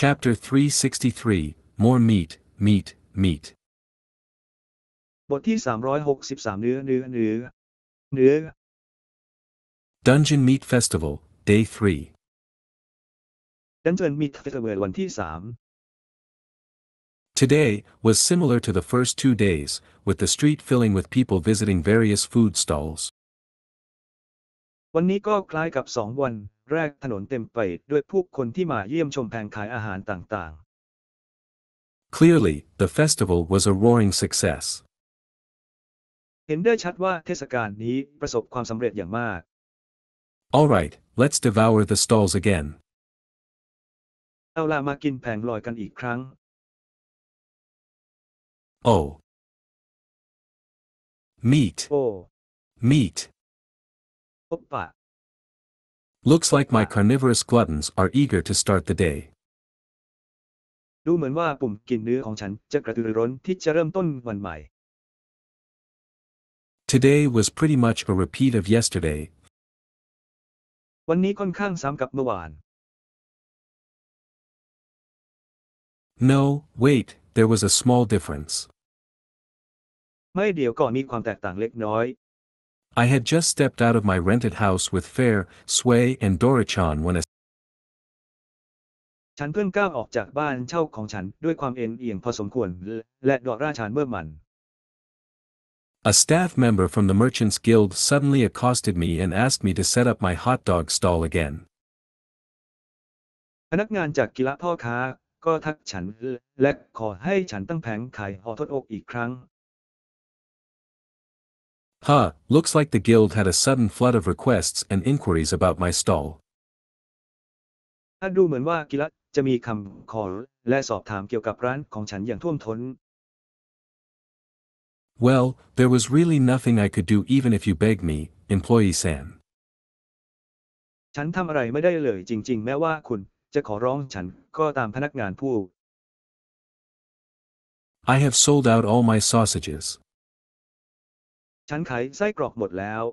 Chapter 363, More Meat, Meat, Meat. บทที่363เนื้อ Dungeon Meat Festival, Day 3. Dungeon Meat Festival วันที่3 Today was similar to the first 2 days, with the street filling with people visiting various food stalls. วันนี้ก็คล้ายกับ2 วันแรกถนนเต็มไปด้วยผู้คนที่มาเยี่ยมชมแผงขายอาหารต่าง Clearly, the festival was a roaring success. ๆเห็นได้ชัดว่าเทศกาลนี้ประสบความสำเร็จอย่างมาก Alright, let's devour the stalls again. เอาล่ะมากินแผงลอยกันอีกครั้ง Oh. Meat. โอ้ Meat. โอปะ Looks like my carnivorous gluttons are eager to start the day. ดูเหมือนว่าปุ่มกินเนื้อของฉันจะกระตือรือร้นที่จะเริ่มต้นวันใหม่ Today was pretty much a repeat of yesterday. วันนี้ค่อนข้างซ้ำกับเมื่อวาน No, wait, there was a small difference. ไม่เดี๋ยวก่อนมีความแตกต่างเล็กน้อย I had just stepped out of my rented house with Fair, Sway and Dorichan when a ฉันเพิ่งก้าวออกจากบ้านเช่าของฉันด้วยความเอ็นเอียงพอสมควรและดอราชานเมื่อมัน A staff member from the Merchants Guild suddenly accosted me and asked me to set up my hot dog stall again. พนักงานจากกิลพ่อค้าก็ทักฉันและขอให้ฉันตั้งแผงขายฮอทดอกอีกครั้ง Huh, looks like the guild had a sudden flood of requests and inquiries about my stall. ถ้าดูเหมือนว่ากิลจะมีคำขอและสอบถามเกี่ยวกับร้านของฉันอย่างท่วมท้น Well, there was really nothing I could do even if you begged me, employee-san. ฉันทำอะไรไม่ได้เลยจริงๆแม้ว่าคุณจะขอร้องฉันก็ตามพนักงานพูด I have sold out all my sausages. ฉันขายไส้กรอกหมดแล้ว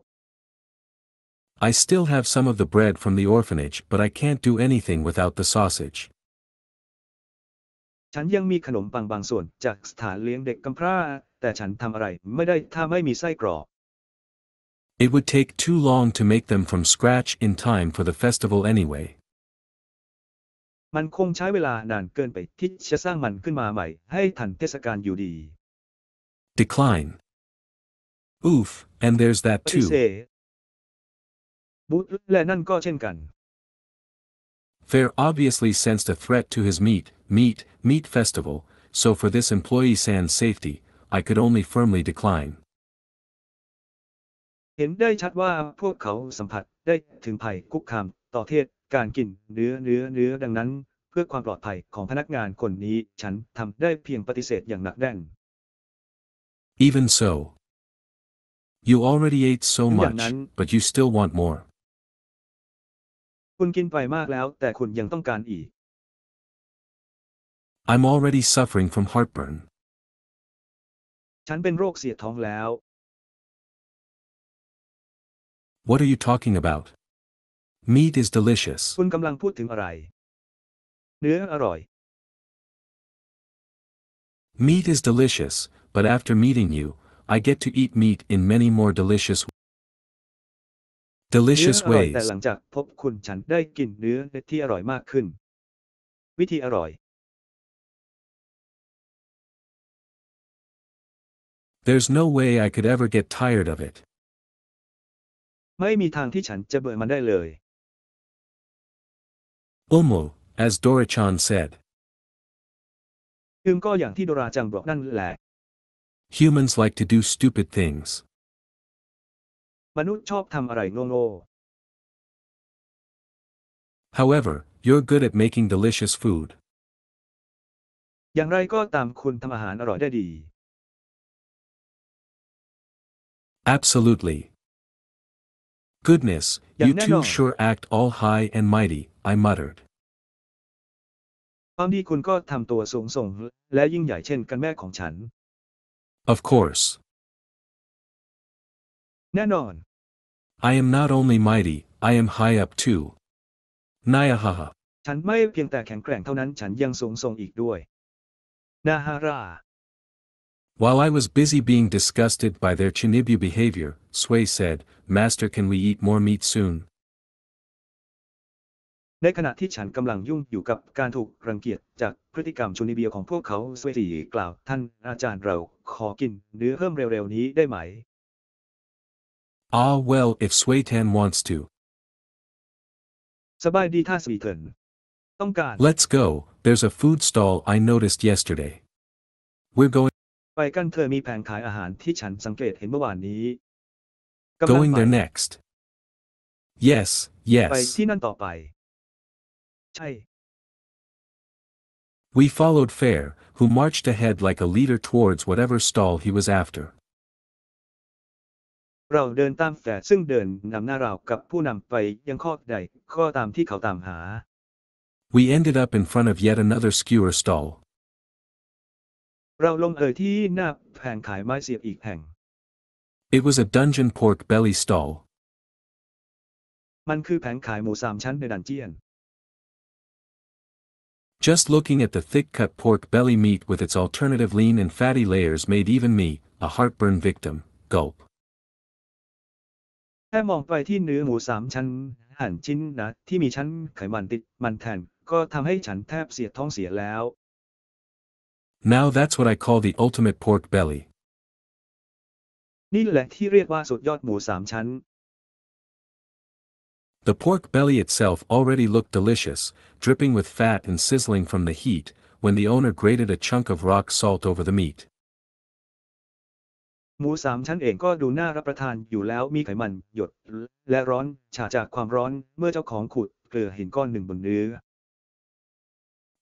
I still have some of the bread from the orphanage, but I can't do anything without the sausage. ฉันยังมีขนมปังบางส่วนจากสถานเลี้ยงเด็กกำพร้าแต่ฉันทำอะไรไม่ได้ถ้าไม่มีไส้กรอก It would take too long to make them from scratch in time for the festival anyway. มันคงใช้เวลานานเกินไปที่จะสร้างมันขึ้นมาใหม่ให้ทันเทศกาลอยู่ดี Decline. Oof, and there's that ปฏิเส too. ธบูธและนั่นก็เช่นกัน Fair obviously sensed a threat to his meat festival, so for this employee-san's safety, I could only firmly decline. เห็นได้ชัดว่าพวกเขาสัมผัสได้ถึงภัยคุกคามต่อเทศการกินเนื้อดังนั้นเพื่อความปลอดภัยของพนักงานคนนี้ฉันทำได้เพียงปฏิเสธอย่างหนักแน่น Even so. You already ate so much, but you still want more. คุณกินไปมากแล้วแต่คุณยังต้องการอีก I'm already suffering from heartburn. ฉันเป็นโรคเสียดท้องแล้ว What are you talking about? Meat is delicious. คุณกำลังพูดถึงอะไร เนื้ออร่อย Meat is delicious, but after meeting you, I get to eat meat in many more delicious เนื้อ ways. อร่อยแต่หลังจากพบคุณฉันได้กินเนื้อที่อร่อยมากขึ้น วิธีอร่อย There's no way I could ever get tired of it. ไม่มีทางที่ฉันจะเบื่อมันได้เลย As Dorichan said. ก็อย่างที่โดราจังบอกนั่นแหละ Humans like to do stupid things. มนุษย์ชอบทำอะไรโง่ However, you're good at making delicious food. ๆอย่างไรก็ตามคุณทำอาหารอร่อยได้ดี Absolutely. Goodness, you two sure act all high and mighty, I muttered. ความดีคุณก็ทำตัวสูงส่งและยิ่งใหญ่เช่นกันแม่ของฉัน Of course. แน่นอน I am not only mighty, I am high up too. Nyahaha. ฉันไม่เพียงแต่แข็งแกร่งเท่านั้นฉันยังสูงส่งอีกด้วยนาฮารา While I was busy being disgusted by their Chinibu behavior, Sway said, Master, can we eat more meat soon? ในขณะที่ฉันกำลังยุ่งอยู่กับการถูกรังเกียจจากพฤติกรรมชูนิเบียของพวกเขาสเวตีกล่าวท่านอาจารย์เราขอกินเนื้อเพิ่มเร็วๆนี้ได้ไหม Ah well, if Swaytan wants to. สบายดีถ้าสวีเทิร์นต้องการ Let's go, there's a food stall I noticed yesterday. We're going ไปกันเธอมีแผงขายอาหารที่ฉันสังเกตเห็นเมื่อวานนี้กำลัง going ไป there next. Yes, ไป yes. ที่นั่นต่อไปใช่ We followed Fair, who marched ahead like a leader towards whatever stall he was after. เราเดินตามแฝดซึ่งเดินนำหน้าเรากับผู้นำไปยังข้อใดก็ตามที่เขาตามหา We ended up in front of yet another skewer stall. เราลงที่หน้าแผงขายไม้เสียบอีกแห่ง It was a dungeon pork belly stall. มันคือแผงขายหมูสามชั้นในดันเจียน Just looking at the thick-cut pork belly meat with its alternative lean and fatty layers made even me, a heartburn victim, gulp. แค่มองไปที่เนื้อหมูสามชั้นหั่นชิ้นนะที่มีชั้นไขมันติดมันแทนก็ทำให้ฉันแทบเสียท้องเสียแล้ว Now that's what I call the ultimate pork belly. นี่แหละที่เรียกว่าสุดยอดหมูสามชั้น The pork belly itself already looked delicious, dripping with fat and sizzling from the heat, when the owner grated a chunk of rock salt over the meat. หมูสามชั้นเองก็ดูน่ารับประทานอยู่แล้วมีไขมันหยดและร้อนฉาจากความร้อนเมื่อเจ้าของขูดเกลือหินก้อนหนึ่งบนเนื้อ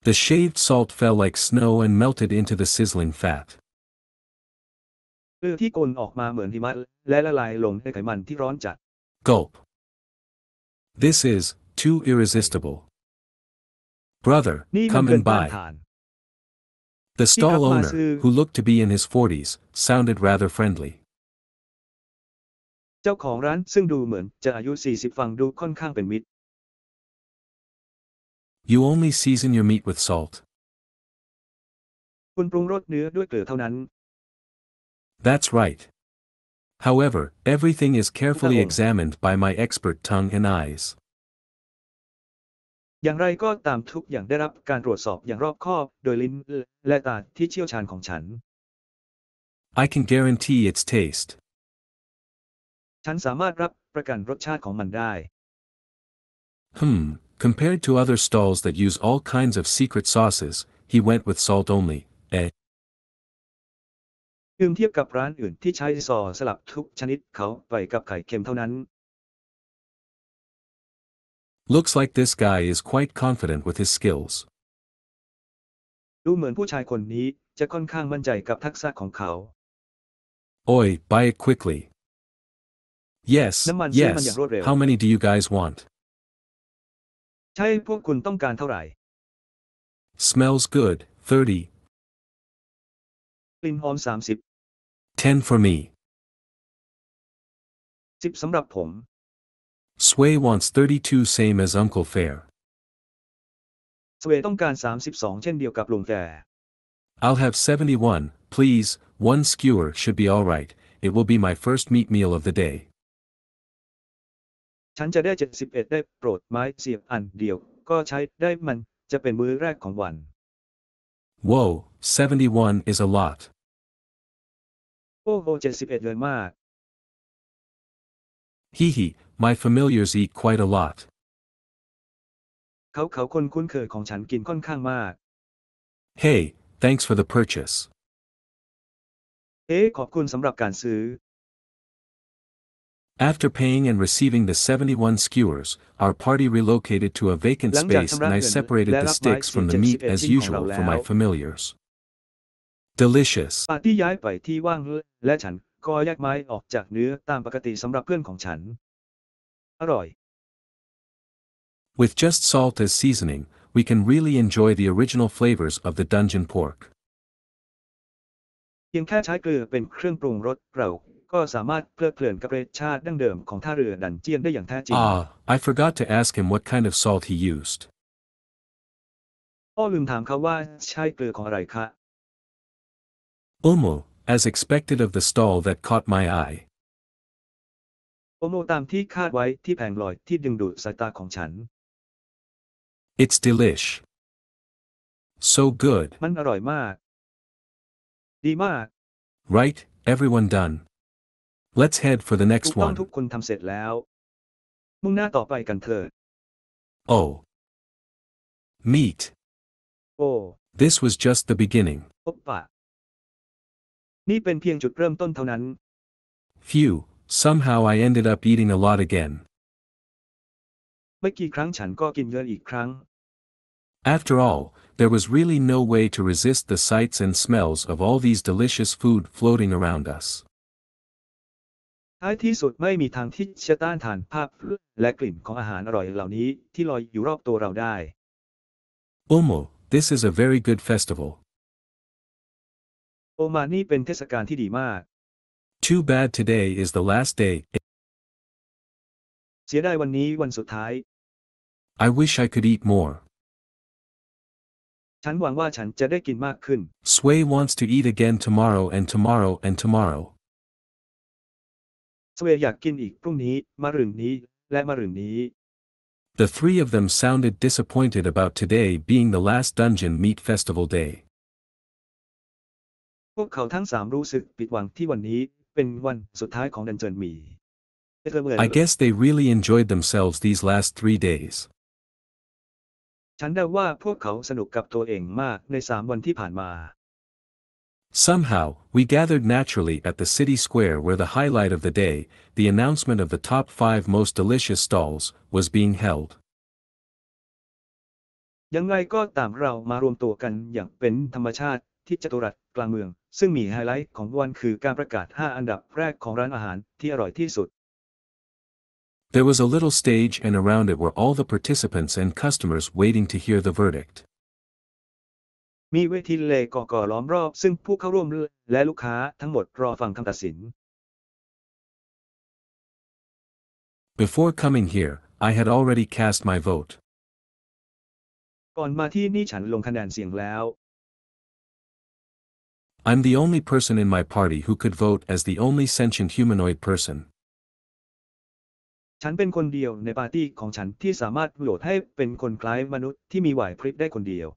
The shaved salt fell like snow and melted into the sizzling fat. เกลือที่กลนออกมาเหมือนหิมะและละลายลงในไขมันที่ร้อนจัด Gulp. This is too irresistible. Brother, นี่มัน come เกิน and ต้าน buy. ทาน The stall Ikap owner, masu. who looked to be in his 40s, sounded rather friendly. เจ้าของร้านซึ่งดูเหมือนจะอายุ40ฟังดูค่อนข้างเป็นมิตร You only season your meat with salt. คุณปรุงรสเนื้อด้วยเกลือเท่านั้น That's right. However, everything is carefully Utaong. examined by my expert tongue and eyes. อย่างไรก็ตามทุกอย่างได้รับการตรวจสอบอย่างรอบคอบโดยลิ้นและตาที่เชี่ยวชาญของฉัน I can guarantee its taste. ฉันสามารถรับประกันรสชาติของมันได้ Compared to other stalls that use all kinds of secret sauces, he went with salt only, eh? เทียบกับร้านอื่นที่ใช้ซอสสลับทุกชนิดเขาไปกับไข่เค็มเท่านั้น Looks like this guy is quite confident with his skills. ดูเหมือนผู้ชายคนนี้จะค่อนข้างมั่นใจกับทักษะของเขา Oi, buy it quickly. Yes, Naman yes. man yang rod reo. How many do you guys want? ใช่พวกคุณต้องการเท่าไหร่ Smells good, 30. กลิ่นหอม30 10 for me. 10สำหรับผม Sway wants 32, same as Uncle Fair. สเวต้องการ32เช่นเดียวกับลุงแก่ I'll have 71, please. One skewer should be alright. It will be my first meat meal of the day. ฉันจะได้71ได้โปรดไม้เสียบอันเดียวก็ใช้ได้มันจะเป็นมื้อแรกของวัน Whoa, 71 is a lot. โอ้โห71เลยมาก Hee, my familiars eat quite a lot. เขาคนคุ้นเคยของฉันกินค่อนข้างมาก Hey, thanks for the purchase. ขอบคุณสำหรับการซื้อ After paying and receiving the 71 skewers, our party relocated to a vacant หลังจาก space ชำระ and I เงิน separated และ the รับไม้ sticks from the meat as ชิ้นของเรา usual แล้ for ว my familiars. Delicious. ปาร์ตี้ย้ายไปที่ว่างและฉันก็แยกไม้ออกจากเนื้อตามปกติสำหรับเพื่อนของฉัน อร่อย With just salt as seasoning, we can really enjoy the original flavors of the dungeon pork. เพียงแค่ใช้เกลือเป็นเครื่องปรุงรสเราก็สามารถเพลิดเพลินกับรสชาติดั้งเดิมของท่าเรือดันเจียนได้อย่างแท้จริง I forgot to ask him what kind of salt he used. อ้อลืมถามเขาว่าใช่เกลือของอะไรคะ Omo, as expected of the stall that caught my eye. โอโมตามที่คาดไว้ที่แผงลอยที่ดึงดูดสายตาของฉัน It's delish. So good. มันอร่อยมาก ดีมาก Right, everyone done. Let's head for the ถู next กต้อง one. ทุกคนทำเสร็จแล้ว มุ่งหน้าต่อไปกันเถิด Oh. Meat. โอ้ This was just the beginning. พบปะนี่เป็นเพียงจุดเริ่มต้นเท่านั้น Phew, somehow I ended up eating a lot again. ไม่กี่ครั้งฉันก็กินเยอะอีกครั้ง After all, there was really no way to resist the sights and smells of all these delicious food floating around us. ท้ายที่สุดไม่มีทางที่จะต้านทานภาพและกลิ่นของอาหารอร่อยเหล่านี้ที่ลอยอยู่รอบตัวเราได้ Omo, this is a very good festival. โอมานี่เป็นเทศกาลที่ดีมาก Too bad today is the last day. เสียดายวันนี้วันสุดท้าย I wish I could eat more. ฉันหวังว่าฉันจะได้กินมากขึ้น Sway wants to eat again tomorrow and tomorrow and tomorrow. สเวย์อยากกินอีกพรุ่งนี้มะรืนนี้และมะรืนนี้ The three of them sounded disappointed about today being the last Dungeon Meat Festival day. พวกเขาทั้งสามรู้สึกผิดหวังที่วันนี้เป็นวันสุดท้ายของดันเจินหมี่ I guess they really enjoyed themselves these last 3 days. ฉันเดาว่าพวกเขาสนุกกับตัวเองมากใน3 วันที่ผ่านมา Somehow, we gathered naturally at the city square where the highlight of the day, the announcement of the top 5 most delicious stalls, was being held. ยังไงก็ตามเรามารวมตัวกันอย่างเป็นธรรมชาติที่จัตุรัสกลางเมืองซึ่งมีไฮไลท์ของวันคือการประกาศ5 อันดับแรกของร้านอาหารที่อร่อยที่สุด There was a little stage and around it were all the participants and customers waiting to hear the verdict. มีเวทีเลก่อล้อมรอบซึ่งผู้เข้าร่วมและลูกค้าทั้งหมดรอฟังคำตัดสิน Before coming here, I had already cast my vote. ก่อนมาที่นี่ฉันลงคะแนนเสียงแล้ว I'm the only person in my party who could vote as the only sentient humanoid person. ฉันเป็นคนเดียวในปาร์ตี้ของฉันที่สามารถโหวตให้เป็นคนคล้ายมนุษย์ที่มีไหวพริบได้คนเดียว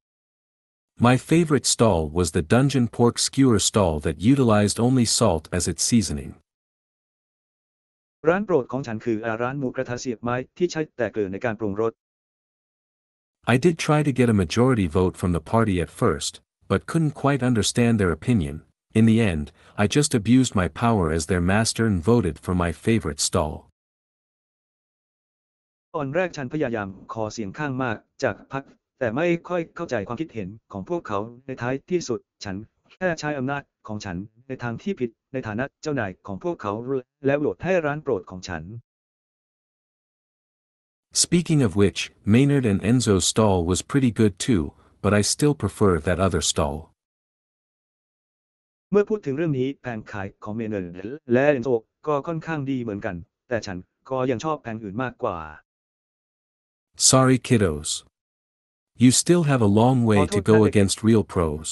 My favorite stall was the Dungeon Pork Skewer stall that utilized only salt as its seasoning. ร้านโปรดของฉันคือร้านหมูกระทะเสียบไม้ที่ใช้แต่เกลือในการปรุงรส I did try to get a majority vote from the party at first, but couldn't quite understand their opinion. In the end, I just abused my power as their master and voted for my favorite stall. ตอนแรกฉันพยายามขอเสียงข้างมากจากพรรคแต่ไม่ค่อยเข้าใจความคิดเห็นของพวกเขาในท้ายที่สุดฉันแค่ใช้อำนาจของฉันในทางที่ผิดในฐานะเจ้านายของพวกเขาและโหวตให้ร้านโปรดของฉัน Speaking of which, Maynard and Enzo's stall was pretty good too, but I still prefer that other stall. เมื่อพูดถึงเรื่องนี้แผงขายของเมเนอร์และเอนโซก็ค่อนข้างดีเหมือนกันแต่ฉันก็ยังชอบแผงอื่นมากกว่า Sorry kiddos. You still have a long way to go against real pros.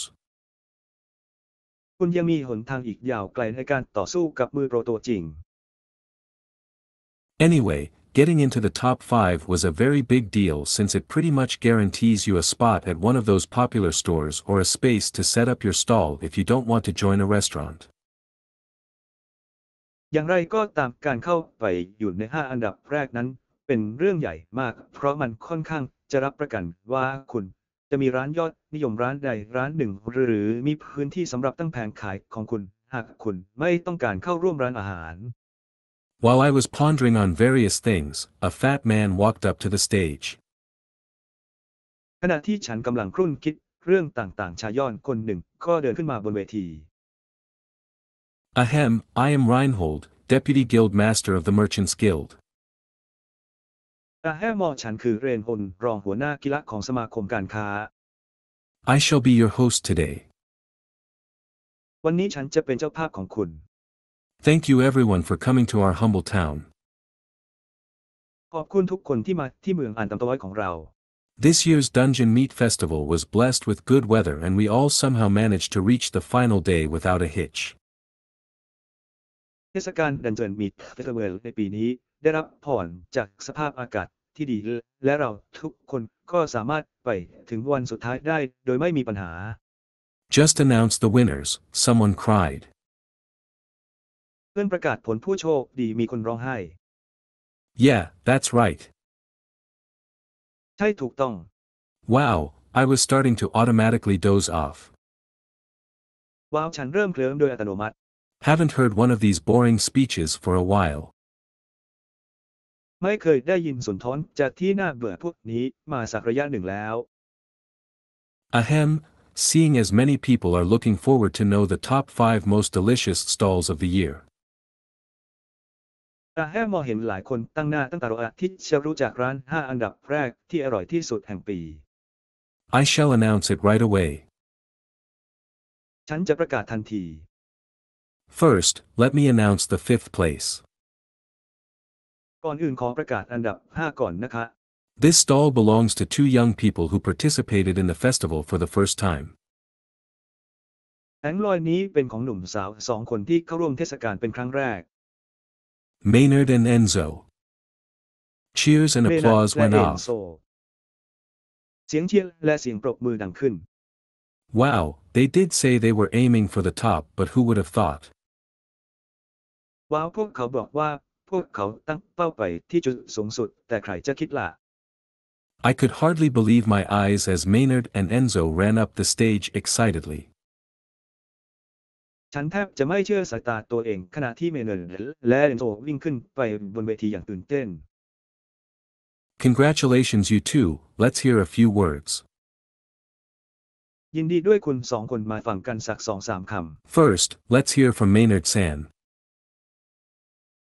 คุณยังมีหนทางอีกยาวไกลในการต่อสู้กับมือโปรตัวจริง Anyway, getting into the top 5 was a very big deal since it pretty much guarantees you a spot at one of those popular stores or a space to set up your stall if you don't want to join a restaurant. อย่างไรก็ตามการเข้าไปอยู่ใน5 อันดับแรกนั้นเป็นเรื่องใหญ่มากเพราะมันค่อนข้างจะรับประกันว่าคุณจะมีร้านยอดนิยมร้านใดร้านหนึ่งหรือมีพื้นที่สำหรับตั้งแผงขายของคุณหากคุณไม่ต้องการเข้าร่วมร้านอาหาร While I was pondering on various things, a fat man walked up to the stage. ขณะที่ฉันกำลังครุ่นคิดเรื่องต่างๆชายย่อนคนหนึ่งก็เดินขึ้นมาบนเวที Ahem, I am Reinhold, Deputy Guild Master of the Merchants Guild. แฮมอฉันคือเรนฮนรองหัวหน้ากีฬาของสมาคมการค้า I shall be your host today. วันนี้ฉันจะเป็นเจ้าภาพของคุณ Thank you everyone for coming to our humble town. ขอบคุณทุกคนที่มาที่เมืองอันต่ำต้อยของเรา This year's Dungeon Meat Festival was blessed with good weather and we all somehow managed to reach the final day without a hitch. เทศกาลดันเจียนมีดเฟสติวัลในปีนี้ได้รับพรจากสภาพอากาศที่ดีและเราทุกคนก็สามารถไปถึงวันสุดท้ายได้โดยไม่มีปัญหา Just announce the winners, someone cried. เพื่อนประกาศผลผู้โชคดีมีคนร้องไห้ Yeah, that's right. ใช่ถูกต้อง Wow, I was starting to automatically doze off. ว้าวฉันเริ่มเคลิ้มโดยอัตโนมัติ Haven't heard one of these boring speeches for a while. ไม่เคยได้ยินสุนทรจากที่น่าเบื่อพวกนี้มาสักระยะหนึ่งแล้ว Ahem, seeing as many people are looking forward to know the top 5 most delicious stalls of the year. แต่แค่มองเห็นหลายคนตั้งหน้าตั้งตารอที่จะรู้จักร้าน 5 อันดับแรกที่อร่อยที่สุดแห่งปี I shall announce it right away. ฉันจะประกาศทันที First, let me announce the 5th place. ก่อนอื่นขอประกาศอันดับ 5 ก่อนนะคะ This stall belongs to 2 young people who participated in the festival for the first time. แผงลอยนี้เป็นของหนุ่มสาว 2 คนที่เข้าร่วมเทศกาลเป็นครั้งแรก Maynard and Enzo. Cheers and applause และ went เอน off. โซเสียงเชียร์และเสียงปรบมือดังขึ้น Wow, they did say they were aiming for the top, but who would have thought? ว้าวพวกเขาบอกว่าพวกเขาตั้งเป้าไปที่จุดสูงสุดแต่ใครจะคิดล่ะ I could hardly believe my eyes as Maynard and Enzo ran up the stage excitedly. ฉันแทบจะไม่เชื่อสายตาตัวเองขณะที่เมเนอร์และเอนโซวิ่งขึ้นไปบนเวทีอย่างตื่นเต้น Congratulations you two, let's hear a few words. ยินดีด้วยคุณ2 คนมาฟังกันสัก 2-3 คำ First, let's hear from Maynard-san.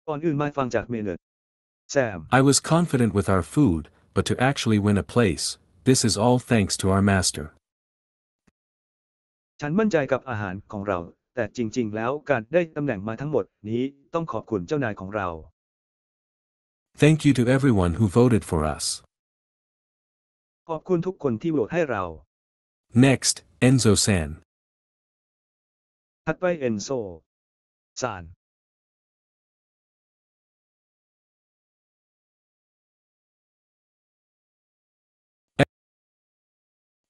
ก่อนอื่นมาฟังจากเมเนอร์แซม I was confident with our food, but to actually win a place, this is all thanks to our master. ฉันมั่นใจกับอาหารของเราแต่จริงๆแล้วการได้ตำแหน่งมาทั้งหมดนี้ต้องขอบคุณเจ้านายของเรา Thank you to everyone who voted for us. ขอบคุณทุกคนที่โหวตให้เรา Next, Enzo-san. ถัดไปเอนโซซาน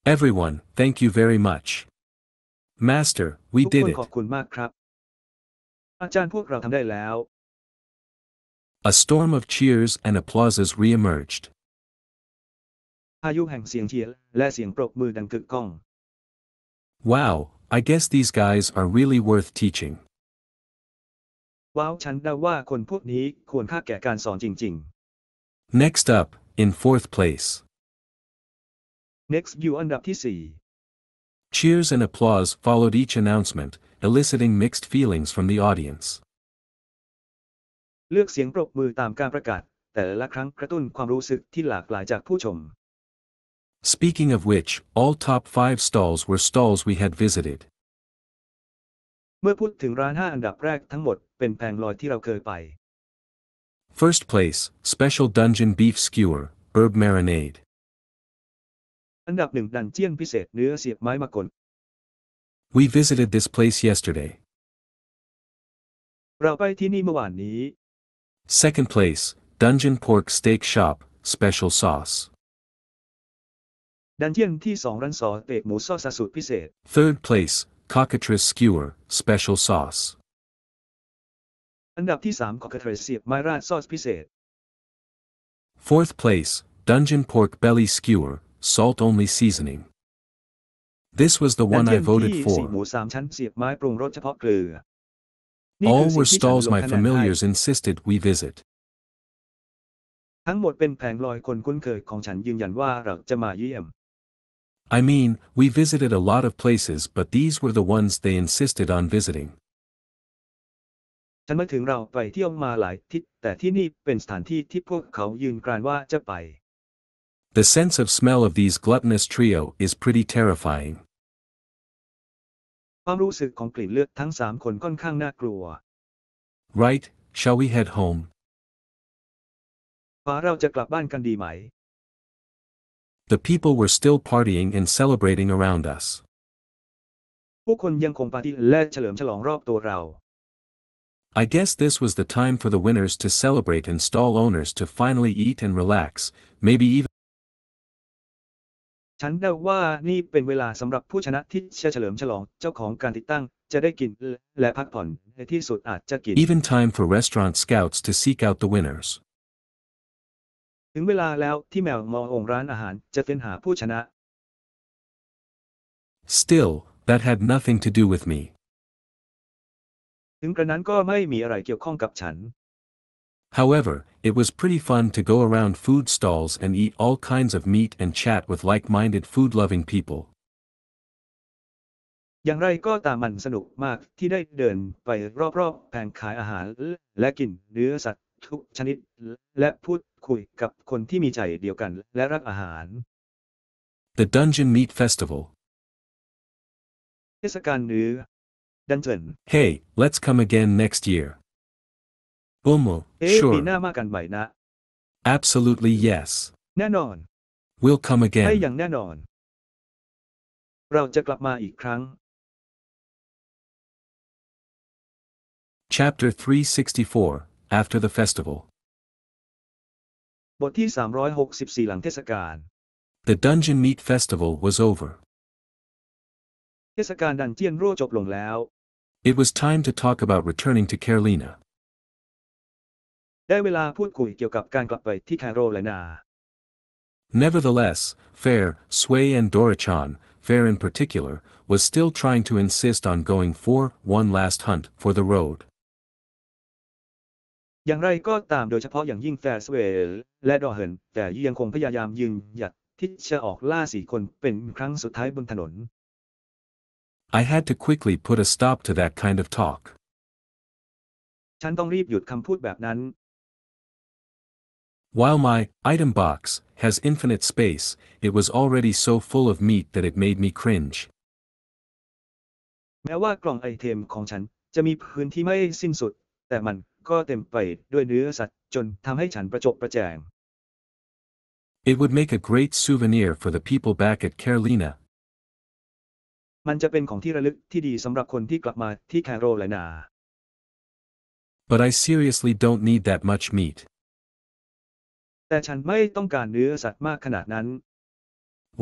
Everyone, thank you very much. Master, we ทุก did คน it. ขอบคุณมากครับอาจารย์พวกเราทำได้แล้ว A storm of cheers and applauses re-emerged. พายุแห่งเสียงเชียร์และเสียงปรบมือดังกึกก้อง Wow, I guess these guys are really worth teaching. ว้าวฉันเดาว่าคนพวกนี้ควรค่าแก่การสอนจริง Next up, in 4th place. ๆ next อยู่อันดับที่ Cheers and applause followed each announcement, eliciting mixed feelings from the audience. 4 เลือกเสียงปรบมือตามการประกาศแต่ละครั้งกระตุ้นความรู้สึกที่หลากหลายจากผู้ชม Speaking of which, all top 5 stalls were stalls we had visited. เมื่อพูดถึงร้าน 5 อันดับแรกทั้งหมดเป็นแผงลอยที่เราเคยไป First place, Special Dungeon Beef Skewer, Herb Marinade. อันดับ 1 ดันเจียนพิเศษเนื้อเสียบไม้มะกล We visited this place yesterday. เราไปที่นี่เมื่อวานนี้ Second place, Dungeon Pork Steak Shop, Special Sauce. ดันเจียนที่ 2 ร้านซอสเตะหมูซอสสูตรพิเศษ Third place, Cockatrice Skewer, Special Sauce. อันดับที่ 3 ขอคาเทรเสียบไม้ราดซอสพิเศษ Fourth place, Dungeon Pork Belly Skewer, Salt Only Seasoning. This was the ดัน one เจี I ยน voted ที่ 4 หมู for. 3 ชั้นเสียบไม้ปรุงรสเฉพาะเกลือนี่ All คือสิ่ were งที่ฉัน stalls ลง my คะแนนให้ familiars insisted we visit. ทั้งหมดเป็นแผงลอยคนคุ้นเคยของฉันยืนยันว่าเราจะมาเยี่ยม I mean, we visited a lot of places, but these were the ones they insisted on visiting. ฉันมาถึงเราไปเที่ยวมาหลายที่แต่ที่นี่เป็นสถานที่ที่พวกเขายืนกรานว่าจะไป The sense of smell of these gluttonous trio is pretty terrifying. ความรู้สึกของกลิ่นเลือดทั้ง 3 คนค่อนข้างน่ากลัว Right, shall we head home? ว่าเราจะกลับบ้านกันดีไหม The people were still partying and celebrating around us. ผู้คนยังคงปาร์ตี้และเฉลิมฉลองรอบตัวเรา I guess this was the time for the winners to celebrate and stall owners to finally eat and relax, maybe even ฉันเดาว่านี่เป็นเวลาสำหรับผู้ชนะที่จะเฉลิมฉลองเจ้าของการติดตั้งจะได้กินและพักผ่อนในที่สุดอาจจะกิน even time for restaurant scouts to seek out the winners. ถึงเวลาแล้วที่แมวมองร้านอาหารจะเฟ้นหาผู้ชนะ Still, that had nothing to do with me. ถึงกระนั้นก็ไม่มีอะไรเกี่ยวข้องกับฉัน However, it was pretty fun to go around food stalls and eat all kinds of meat and chat with like-minded food-loving people. อย่างไรก็ตามมันสนุกมากที่ได้เดินไปรอบๆแผงขายอาหารและกินเนื้อสัตว์ทุกชนิดและพูดคุยกับคนที่มีใจเดียวกันและรักอาหาร The Dungeon Meat Festival. เทศกาลเนื้อ Dungeon Hey, let's come again next year. ปี Sure. หน้ามากันใหม่นะ Absolutely yes. แน่นอน We'll come ให้ again. อย่างแน่นอน เราจะกลับมาอีกครั้ง Chapter 364, After the Festival. บทที่364หลังเทศกาล The Dungeon Meat Festival was over. เทศกาลดันเจียนโร่จบลงแล้ว It was time to talk about returning to Carolina. ได้เวลาพูดคุยเกี่ยวกับการกลับไปที่แคโรไลนา Nevertheless, Fair, Sway and Dorichan, Fair in particular, was still trying to insist on going for one last hunt for the road. อย่างไรก็ตามโดยเฉพาะอย่างยิ่งแฟร์สเวลและดอเฮินแต่ยังคงพยายามยืนหยัดที่จะออกล่า4 คนเป็นครั้งสุดท้ายบนถนน I had to quickly put a stop to that kind of talk. ฉันต้องรีบหยุดคำพูดแบบนั้น While my item box has infinite space, it was already so full of meat that it made me cringe. แม้ว่ากล่องไอเทมของฉันจะมีพื้นที่ไม่สิ้นสุดแต่มันก็เต็มไปด้วยเนื้อสัตว์จนทำให้ฉันประจบประแจง It would make a great souvenir for the people back at Carolina. มันจะเป็นของที่ระลึกที่ดีสำหรับคนที่กลับมาที่แคโรไลนา But I seriously don't need that much meat. แต่ฉันไม่ต้องการเนื้อสัตว์มากขนาดนั้น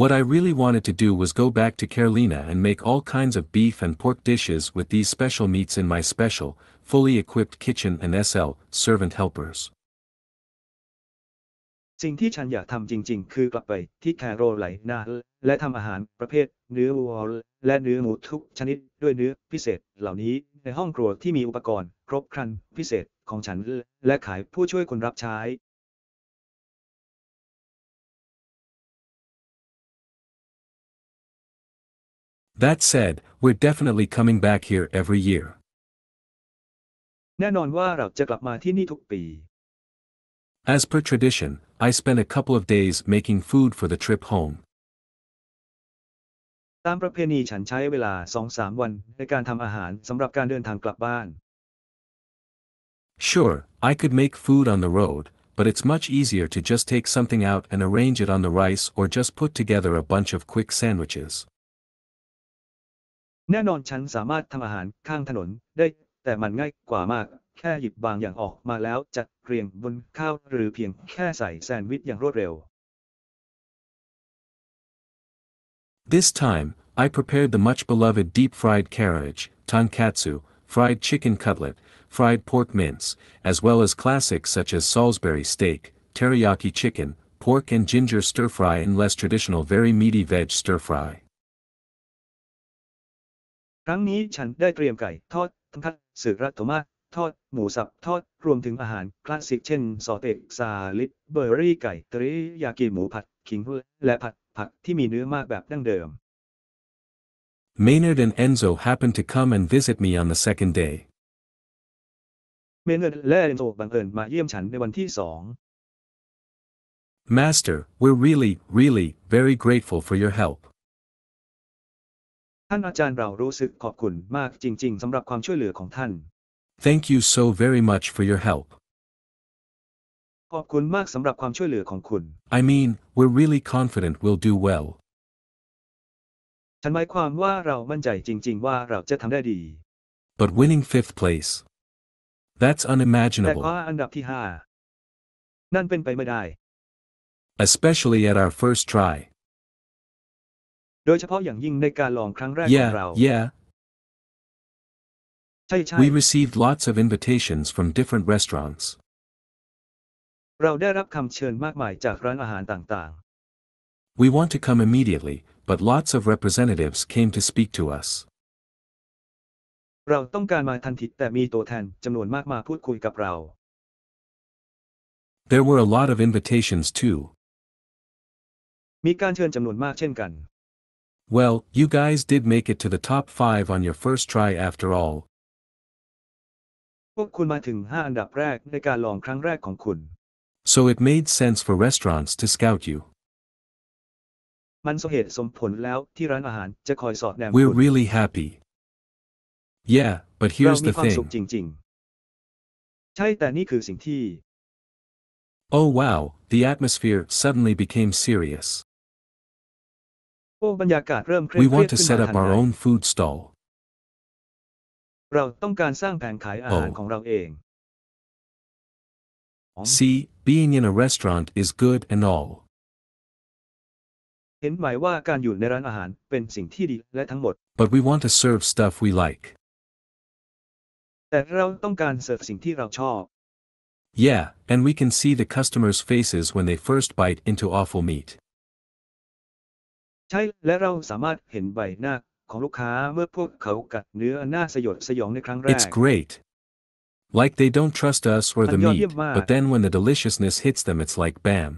What I really wanted to do was go back to Carolina and make all kinds of beef and pork dishes with these special meats in my special, fully equipped kitchen and SL, servant helpers. สิ่งที่ฉันอยากทำจริงๆคือกลับไปที่แคโรไลนาและทำอาหารประเภทเนื้อวัวและเนื้อหมูทุกชนิดด้วยเนื้อพิเศษเหล่านี้ในห้องครัวที่มีอุปกรณ์ครบครันพิเศษของฉันและขายผู้ช่วยคนรับใช้ That said, we're definitely coming back here every year. แน่นอนว่าเราจะกลับมาที่นี่ทุกปี As per tradition, I spent a couple of days making food for the trip home. ตามประเพณีฉันใช้เวลา 2-3 วันในการทำอาหารสำหรับการเดินทางกลับบ้าน Sure, I could make food on the road, but it's much easier to just take something out and arrange it on the rice or just put together a bunch of quick sandwiches. แน่นอนฉันสามารถทำอาหารข้างถนนได้แต่มันง่ายกว่ามากแค่หยิบบางอย่างออกมาแล้วจัดเรียงบนข้าวหรือเพียงแค่ใส่แซนด์วิชอย่างรวดเร็ว This time, I prepared the much-beloved deep-fried carriage, tonkatsu, fried chicken cutlet, fried pork mince, as well as classics such as Salisbury steak, teriyaki chicken, pork and ginger stir-fry and less traditional very meaty veg stir-fry. ครั้งนี้ฉันได้เตรียมไก่ทอดทังคัตสึระโทมาทอดหมูสับทอดรวมถึงอาหารคลาสสิกเช่นซอเต็กซาลิดเบอร์รี่ไก่เทริยากิหมูผัดขิงและผัดผักที่มีเนื้อมากแบบดั้งเดิม Maynard and Enzo happened to come and visit me on the second day. เมเนอร์และเอนโซบังเอิญมาเยี่ยมฉันในวันที่ Master, we're really, very grateful for your help. 2 ท่านอาจารย์เรารู้สึกขอบคุณมากจริงๆสำหรับความช่วยเหลือของท่าน Thank you so very much for your help. ขอบคุณมากสำหรับความช่วยเหลือของคุณ I mean, we're really confident we'll do well. ฉันหมายความว่าเรามั่นใจจริงๆว่าเราจะทำได้ดี But winning 5th place? That's แต่คว้า unimaginable, อันดับที่ห้านั่นเป็นไปไม่ได้ especially at our first try. โดยเฉพาะอย่างยิ่งในการลองครั้งแรกของเรา Yeah. ใช่ We received lots of invitations from different restaurants. เราได้รับคำเชิญมากมายจากร้านอาหารต่าง We want to come immediately, but lots of representatives came to speak to us. ๆ เราต้องการมาทันทีแต่มีตัวแทนจำนวนมากมาพูดคุยกับเรา There were a lot of invitations too. มีการเชิญจำนวนมากเช่นกัน Well, you guys did make it to the top 5 on your first try after all. พวกคุณมาถึง5 อันดับแรกในการลองครั้งแรกของคุณ So it made sense for restaurants to scout you. มันสมเหตุสมผลแล้วที่ร้านอาหารจะคอยสอดแนม We're คุณ really happy. Yeah, but เรา here's มี the ความสุข thing. จริงๆ ใช่แต่นี่คือสิ่งที่ Oh wow, the atmosphere suddenly became serious. โอ้บรรยากาศเริ่มเครีย We ด want to ขึ้น set มา up ทัน our ใด own food stall. เราต้องการสร้างแผงขายอาหารของเราเอง See, being in a restaurant is good and all. เห็นไหมว่าการอยู่ในร้านอาหารเป็นสิ่งที่ดีและทั้งหมด But we want to serve stuff we like. แต่เราต้องการเสิร์ฟสิ่งที่เราชอบ Yeah, and we can see the customers' faces when they first bite into awful meat. ใช่และเราสามารถเห็นใบหน้าของลูกค้าเมื่อพวกเขากัดเนื้อหน้าสยดสยองในครั้งแร It's ก great. Like they don't trust us or the มันยอด meat, เยี่ยมมาก but then when the deliciousness hits them it's like bam.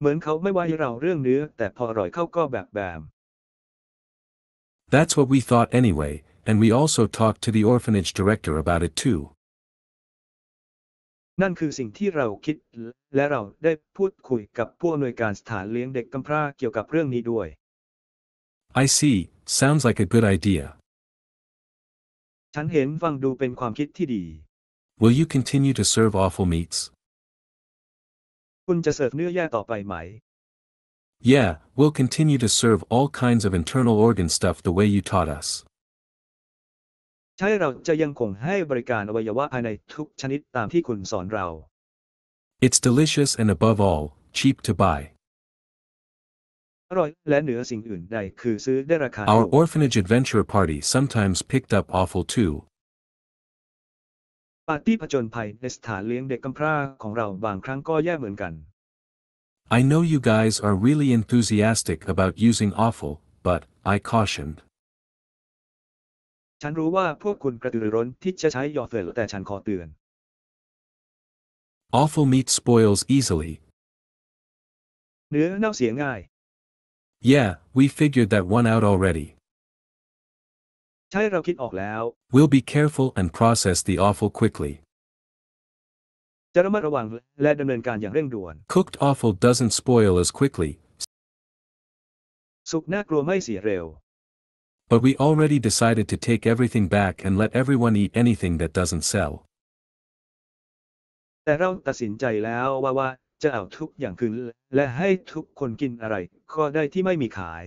เหมือนเขาไม่ไว้เราเรื่องเนื้อแต่พออร่อยเข้าก็แบบแบม That's what we thought anyway, and we also talked to the orphanage director about it too. นั่นคือสิ่งที่เราคิดและเราได้พูดคุยกับผู้อำนวยการสถานเลี้ยงเด็กกำพร้าเกี่ยวกับเรื่องนี้ด้วย I see, sounds like a good idea. ฉันเห็นฟังดูเป็นความคิดที่ดี Will you continue to serve awful meats? คุณจะเสิร์ฟเนื้อแย่ต่อไปไหม Yeah, we'll continue to serve all kinds of internal organ stuff the way you taught us. ใช่เราจะยังคงให้บริการอวัยวะภายในทุกชนิดตามที่คุณสอนเรา It's delicious and above all, cheap to buy. อร่อยและเหนือสิ่งอื่นใดคือซื้อได้ราคา Our ถูก orphanage adventure party sometimes picked up awful too. ปาร์ตี้ผจญภัยในสถานเลี้ยงเด็กกำพร้าของเราบางครั้งก็แย่เหมือนกัน I know you guys are really enthusiastic about using offal, but I cautioned. ฉันรู้ว่าพวกคุณกระตือรือร้นที่จะใช้ยอเฟลแต่ฉันขอเตือน Offal meat spoils easily. เนื้อเน่าเสียง่าย Yeah, we figured that one out already. ใช่เราคิดออกแล้ว We'll be careful and process the offal quickly. จะระมัดระวังและดำเนินการอย่างเร่งด่วน Cooked offal doesn't spoil as quickly, สุกน่ากลัวไม่เสียเร็ว but we already decided to take everything back and let everyone eat anything that doesn't sell. แต่เราตัดสินใจแล้วว่าจะเอาทุกอย่างคืนและให้ทุกคนกินอะไรก็ได้ที่ไม่มีขาย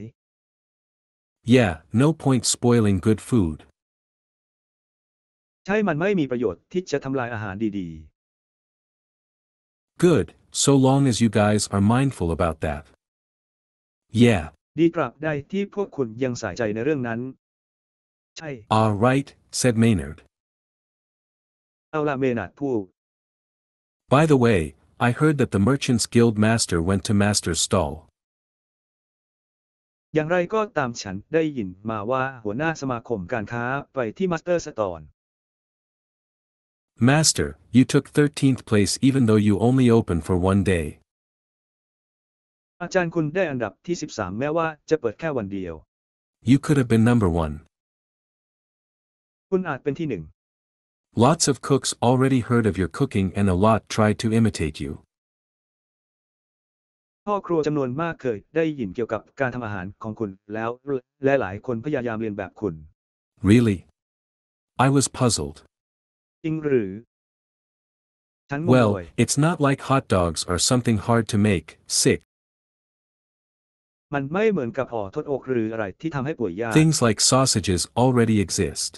Yeah, no point spoiling good food. ใช่มันไม่มีประโยชน์ที่จะทำลายอาหารดี Good, so long as you guys are mindful about that. Yeah. ๆ ดีตราบใดที่พวกคุณยังใส่ใจในเรื่องนั้น ใช่ Right, said Maynard. เอาละเมนาดพูด By the way, I heard that the Merchants Guild master went to Master's stall. อย่างไรก็ตามฉันได้ยินมาว่าหัวหน้าสมาคมการค้าไปที่มาสเตอร์สโตน Master, you took 13th place even though you only opened for one day. อาจารย์คุณได้อันดับที่ 13 แม้ว่าจะเปิดแค่วันเดียว You could have been number 1. คุณอาจเป็นที่หนึ่ง Lots of cooks already heard of your cooking and a lot tried to imitate you. พ่อครัวจำนวนมากเคยได้ยินเกี่ยวกับการทำอาหารของคุณแล้วและหลายคนพยายามเรียนแบบคุณ Really? I was puzzled. จริงหรือ ฉันงงงวย Well, it's not like hot dogs are something hard to make, sick. มันไม่เหมือนกับห่อทดอกหรืออะไรที่ทำให้ป่วยยาก Things like sausages already exist.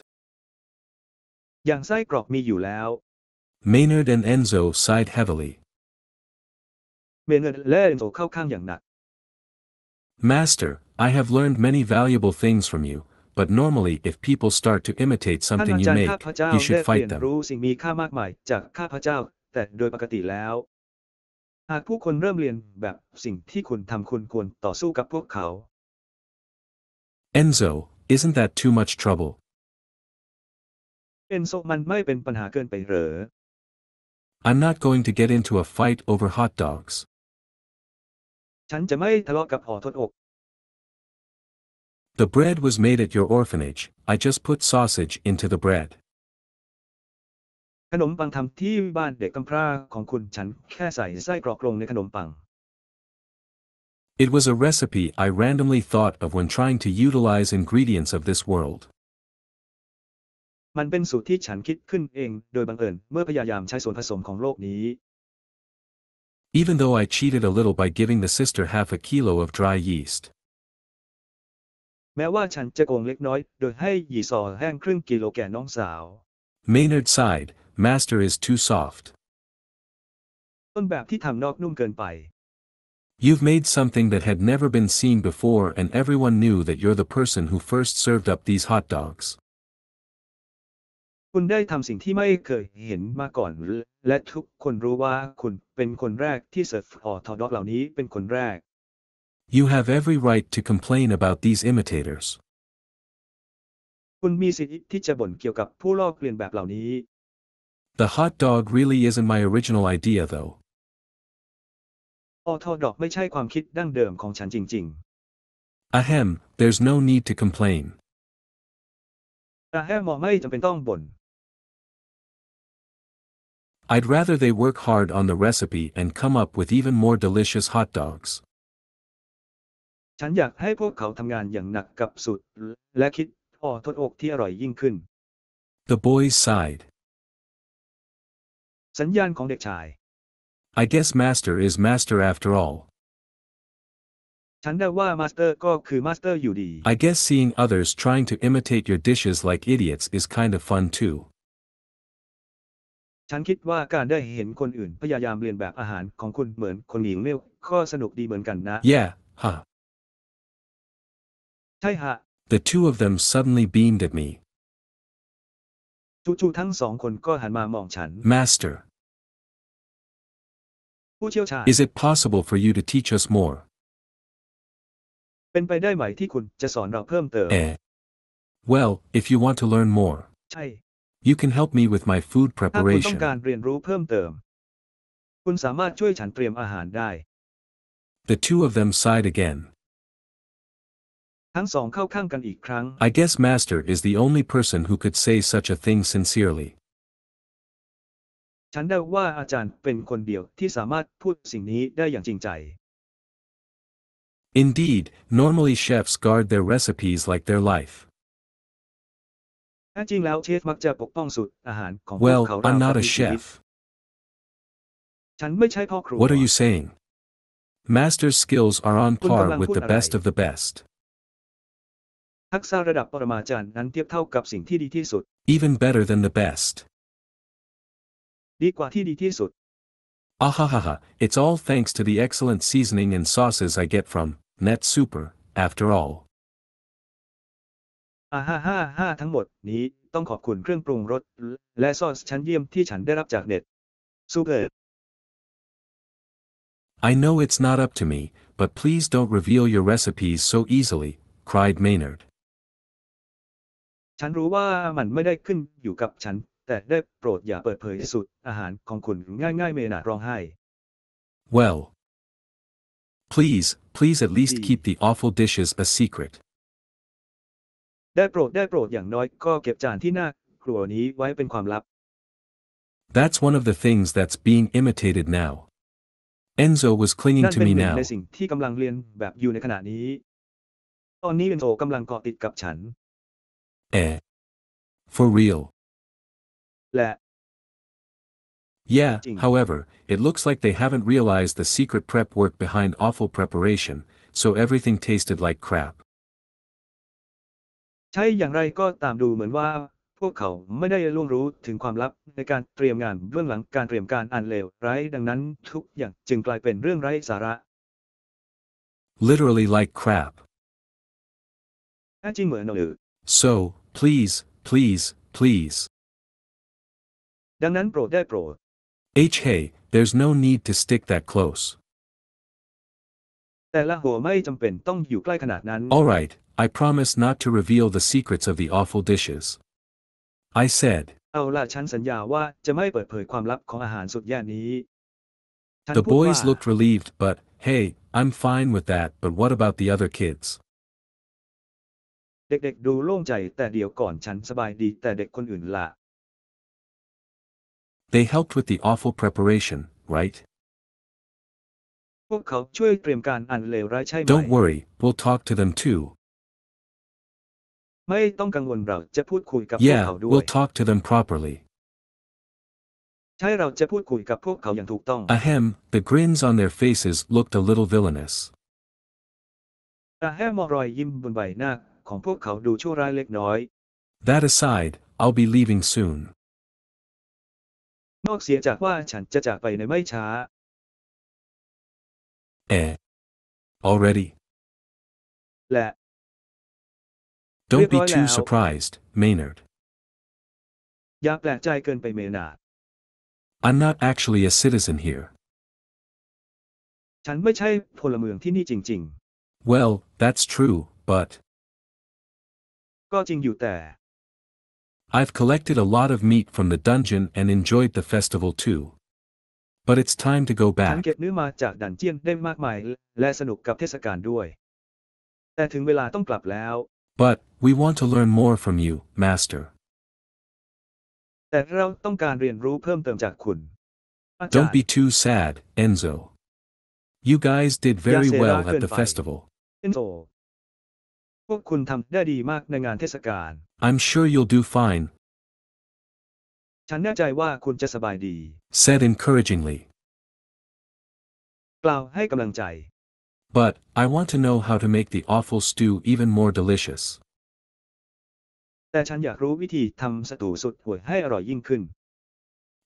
อย่างไส้กรอกมีอยู่แล้ว Maynard and Enzo sighed heavily. เมเนอร์และเอนโซเข้าข้างอย่างหนัก Master, I have learned many valuable things from you, but normally if people start to imitate ท่าน something อา you จารย์ make, ข้าพเจ้า you ได้ should เรี fight ยน them. รู้สิ่งมีค่ามากมายจากข้าพเจ้าแต่โดยปกติแล้วหากผู้คนเริ่มเรียนแบบสิ่งที่คุณทำคุณควรต่อสู้กับพวกเขา Enzo, isn't that too much trouble? เอนโซมันไม่เป็นปัญหาเกินไปเหรอ I'm not going to get into a fight over hot dogs. ฉันจะไม่ทะเลาะกับห่อทดอก The bread was made at your orphanage, I just put sausage into the bread. ขนมปังทำที่บ้านเด็กกำพร้าของคุณฉันแค่ใส่ไส้กรอกลงในขนมปัง It was a recipe I randomly thought of when trying to utilize ingredients of this world. มันเป็นสูตรที่ฉันคิดขึ้นเองโดยบังเอิญเมื่อพยายามใช้ส่วนผสมของโลกนี้ Even though I cheated a little by giving the sister half a kilo of dry yeast. แม้ว่าฉันจะโกงเล็กน้อยโดยให้หยี่ซอแห้งครึ่งกิโลแก่น้องสาว Maynard sighed, Master is too soft. ต้นแบบที่ทำนอกนุ่มเกินไป You've made something that had never been seen before and everyone knew that you're the person who first served up these hot dogs. คุณได้ทำสิ่งที่ไม่เคยเห็นมาก่อนและทุกคนรู้ว่าคุณเป็นคนแรกที่เสิร์ฟห่อทอดด็อกเหล่านี้เป็นคนแรก You have every right to complain about these imitators. คุณมีสิทธิ์ที่จะบ่นเกี่ยวกับผู้ลอกเลียนแบบเหล่านี้ The hot dog really isn't my original idea though. ห่อทอดด็อกไม่ใช่ความคิดดั้งเดิมของฉันจริง Ahem, there's no need to complain. ๆแต่แค่มองไม่จำเป็นต้องบ่น I'd rather they work hard on the recipe and come up with even more delicious hot dogs. ฉันอยากให้พวกเขาทำงานอย่างหนักกับสูตรและคิดห่อทดอกที่อร่อยยิ่งขึ้น The boys sighed. สัญญาณของเด็กชาย I guess master is master after all. ฉันได้ว่ามาสเตอร์ก็คือมาสเตอร์อยู่ดี I guess seeing others trying to imitate your dishes like idiots is kind of fun too. ฉันคิดว่าการได้เห็นคนอื่นพยายามเรียนแบบอาหารของคุณเหมือนคนหญิงเลี้ยวก็สนุกดีเหมือนกันนะ Yeah, huh. ใช่ฮะ The two of them suddenly beamed at me. จู่ๆทั้งสองคนก็หันมามองฉัน Master, ผู้เชี่ยวชาญ is it possible for you to teach us more? เป็นไปได้ไหมที่คุณจะสอนเราเพิ่มเติม Well, if you want to learn more, ใช่ you can help me with my food ถ้าคุณต้อง preparation. การเรียนรู้เพิ่มเติม คุณสามารถช่วยฉันเตรียมอาหารได้ The two of them sighed again. ทั้งสองเข้าข้างกันอีกครั้ง I guess master is the only person who could say such a thing sincerely. ฉันเดาว่าอาจารย์เป็นคนเดียวที่สามารถพูดสิ่งนี้ได้อย่างจริงใจ Indeed, normally chefs guard their recipes like their life. แท้จริงแล้วเชฟมักจะปกป้องสูตรอาหารของพวก Well, เขา I'm ราว not กับ a มีชีวิต chef. ฉันไม่ใช่พ่อครัว What are you saying? Master's skills are on Kun par gablang with the put best aray. of the best. ทักษะระดับปรมาจารย์นั้นเทียบเท่ากับสิ่งที่ดีที่สุด Even better than the best. ดีกว่าที่ดีที่สุด Ahahaha, it's all thanks to the excellent seasoning and sauces I get from Net Super, after all. ฮ่าทั้งหมดนี้ต้องขอบคุณเครื่องปรุงรสและซอสชั้นเยี่ยมที่ฉันได้รับจากเน็ตซูเปอร์ I know it's not up to me, but please don't reveal your recipes so easily, cried Maynard. ฉันรู้ว่ามันไม่ได้ขึ้นอยู่กับฉันแต่ได้โปรดอย่าเปิดเผยสูตรอาหารของคุณง่ายๆเมนาร้องไห้ Well, please at least Please. keep the awful dishes a secret. ได้โปรดอย่างน้อยก็เก็บจานที่น่ากลัวนี้ไว้เป็นความลับ That's one of the things that's being imitated now. Enzo was clinging นั่น to เป็น me หนึ่ง now. ในสิ่งที่กำลังเรียนแบบอยู่ในขณะนี้ ตอนนี้เอนโซกำลังเกาะติดกับฉัน For real. และ Yeah, จริง however, it looks like they haven't realized the secret prep work behind awful preparation, so everything tasted like crap. ใช่อย่างไรก็ตามดูเหมือนว่าพวกเขาไม่ได้ล่วงรู้ถึงความลับในการเตรียมงานเบื้องหลังการเตรียมการอันเลวร้ายดังนั้นทุกอย่างจึงกลายเป็นเรื่องไร้สาระ Literally like crap. แท้จริงเหมือนหรือ So, please, please, please. ดังนั้นโปรดได้โปรด Hey, there's no need to stick that close. แต่ละหัวไม่จำเป็นต้องอยู่ใกล้ขนาดนั้น Alright, I promise not to reveal the secrets of the awful dishes. I said. เอาล่ะฉันสัญญาว่าจะไม่เปิดเผยความลับของอาหารสุดแย่นี้ฉัน The พูดว่า boys looked relieved, but, hey, I'm fine with that, but what about the other kids? เด็กๆดูโล่งใจแต่เดี๋ยวก่อนฉันสบายดีแต่เด็กคนอื่นล่ะ They helped with the awful preparation, right? พวกเขาช่วยเตรียมการอันเลวร้ายใช่ไหม Don't worry, we'll talk to them too. ไม่ต้องกังวลเราจะพูดคุยกับพวก Yeah, เขาด้วย we'll talk to them properly. ใช่เราจะพูดคุยกับพวกเขาอย่างถูกต้อง Ahem, the grins on their faces looked a little villainous. แต่แค่มองรอยยิ้มบนใบหน้าของพวกเขาดูชั่วร้ายเล็กน้อย That aside, I'll be leaving soon. นอกเสียจากว่าฉันจะจากไปในไม่ช้า Already? และ Don't be Ripoll too out. surprised, Maynard. อย่าแปลกใจเกินไปเมนาด I'm not actually a citizen here. ฉันไม่ใช่พลเมืองที่นี่จริง Well, that's true, but ๆ ก็จริงอยู่แต่ I've collected a lot of meat from the dungeon and enjoyed the festival too. But it's time to go ฉัน back. เก็บเนื้อมาจากดันเจียนได้มากมายและสนุกกับเทศกาลด้วย แต่ถึงเวลาต้องกลับแล้ว But, we want to learn more from you, Master. แต่เราต้องการเรียนรู้เพิ่มเติมจากคุณอาจาร Don't ย์ be too sad, Enzo. You guys did very Ya well será at the goodbye. festival. เอนโซพวกคุณทำได้ดีมากในงานเทศกาล I'm sure you'll do fine, ฉันแน่ใจว่าคุณจะสบายดี said encouragingly. กล่าวให้กำลังใจ But, I want to know how to make the awful stew even more delicious. แต่ฉันอยากรู้วิธีทำสตูสุดห่วยให้อร่อยยิ่งขึ้น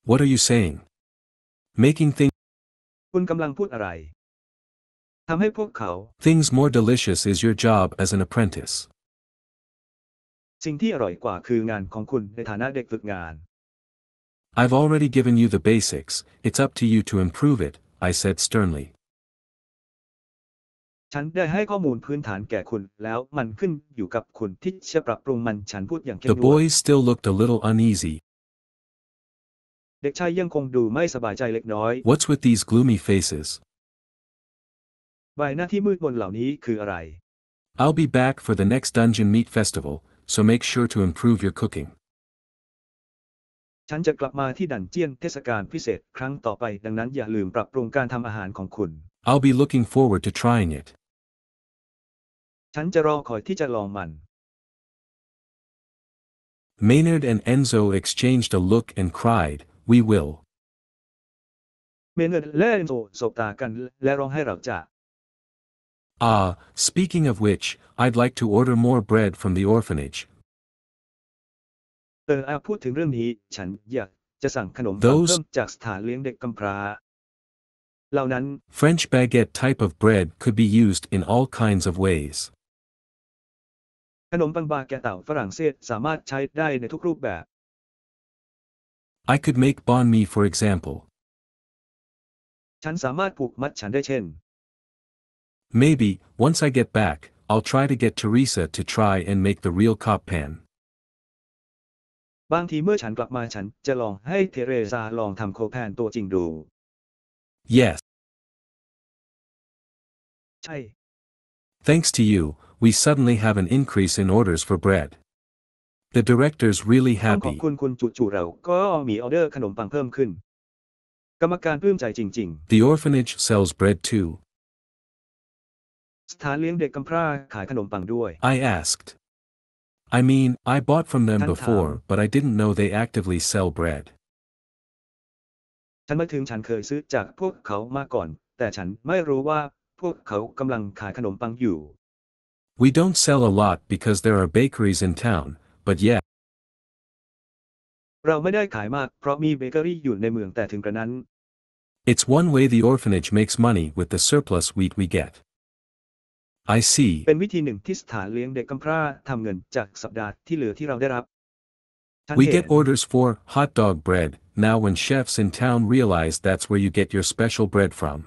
What are you saying? Making คุณกำลังพูดอะไรทำให้พวกเขา things more delicious is your job as an apprentice. สิ่งที่อร่อยกว่าคืองานของคุณในฐานะเด็กฝึกงาน I've already given you the basics, it's up to you to improve it, I said sternly. ฉันได้ให้ข้อมูลพื้นฐานแก่คุณแล้วมันขึ้นอยู่กับคุณที่จะปรับปรุงมันฉันพูดอย่างเข้ม The งวด boys still looked a little uneasy. เด็กชายยังคงดูไม่สบายใจเล็กน้อย What's with these gloomy faces? ใบหน้าที่มืดมนเหล่านี้คืออะไร I'll be back for the next Dungeon Meat Festival, so make sure to improve your cooking. ฉันจะกลับมาที่ดันเจียนเทศกาลพิเศษครั้งต่อไปดังนั้นอย่าลืมปรับปรุงการทำอาหารของคุณ I'll be looking forward to trying it. ฉันจะรอคอยที่จะลองมัน Maynard and Enzo exchanged a look and cried, "We will." เมเนอร์และเอนโซสบตากันและร้องให้เราจะ Speaking of which, I'd like to order more bread from the orphanage. พูดถึงเรื่องนี้ฉันอยากจะสั่งขนมปัง Those เพิ่มจากสถานเลี้ยงเด็กกำพร้าเหล่านั้น French baguette type of bread could be used in all kinds of ways. ขนมปังบาแกะเต่าฝรั่งเศสสามารถใช้ได้ในทุกรูปแบบ I could make banh mi for example. ฉันสามารถผูกมัดฉันได้เช่น Maybe, once I get back, I'll try to get Teresa to try and make the real cop pan. บางทีเมื่อฉันกลับมาฉันจะลองให้เทเรซาลองทำโคแพนตัวจริงดู Yes. ใช่ Thanks to you, we suddenly have an increase in orders for bread. The director's really ต้องขอบ happy. คุณจู่ๆเราก็มีออเดอร์ขนมปังเพิ่มขึ้น กรรมการปลื้มใจจริง The orphanage sells bread too. ๆ สถานเลี้ยงเด็กกำพร้าขายขนมปังด้วย I asked. I mean, I bought from them Tan before, Tam. but I didn't know they actively sell bread. ฉันมาถึงฉันเคยซื้อจากพวกเขามาก่อนแต่ฉันไม่รู้ว่าพวกเขากำลังขายขนมปังอยู่ We don't sell a lot because there are bakeries in town, but yeah. เราไม่ได้ขายมากเพราะมีเบเกอรี่อยู่ในเมืองแต่ถึงกระนั้น It's one way the orphanage makes money with the surplus wheat we get. I see. เป็นวิธีหนึ่งที่สถานเลี้ยงเด็กกำพร้าทำเงินจากสัปดาห์ที่เหลือที่เราได้รับ ฉัน We เห็น get orders for hot dog bread now when chefs in town realize that's where you get your special bread from.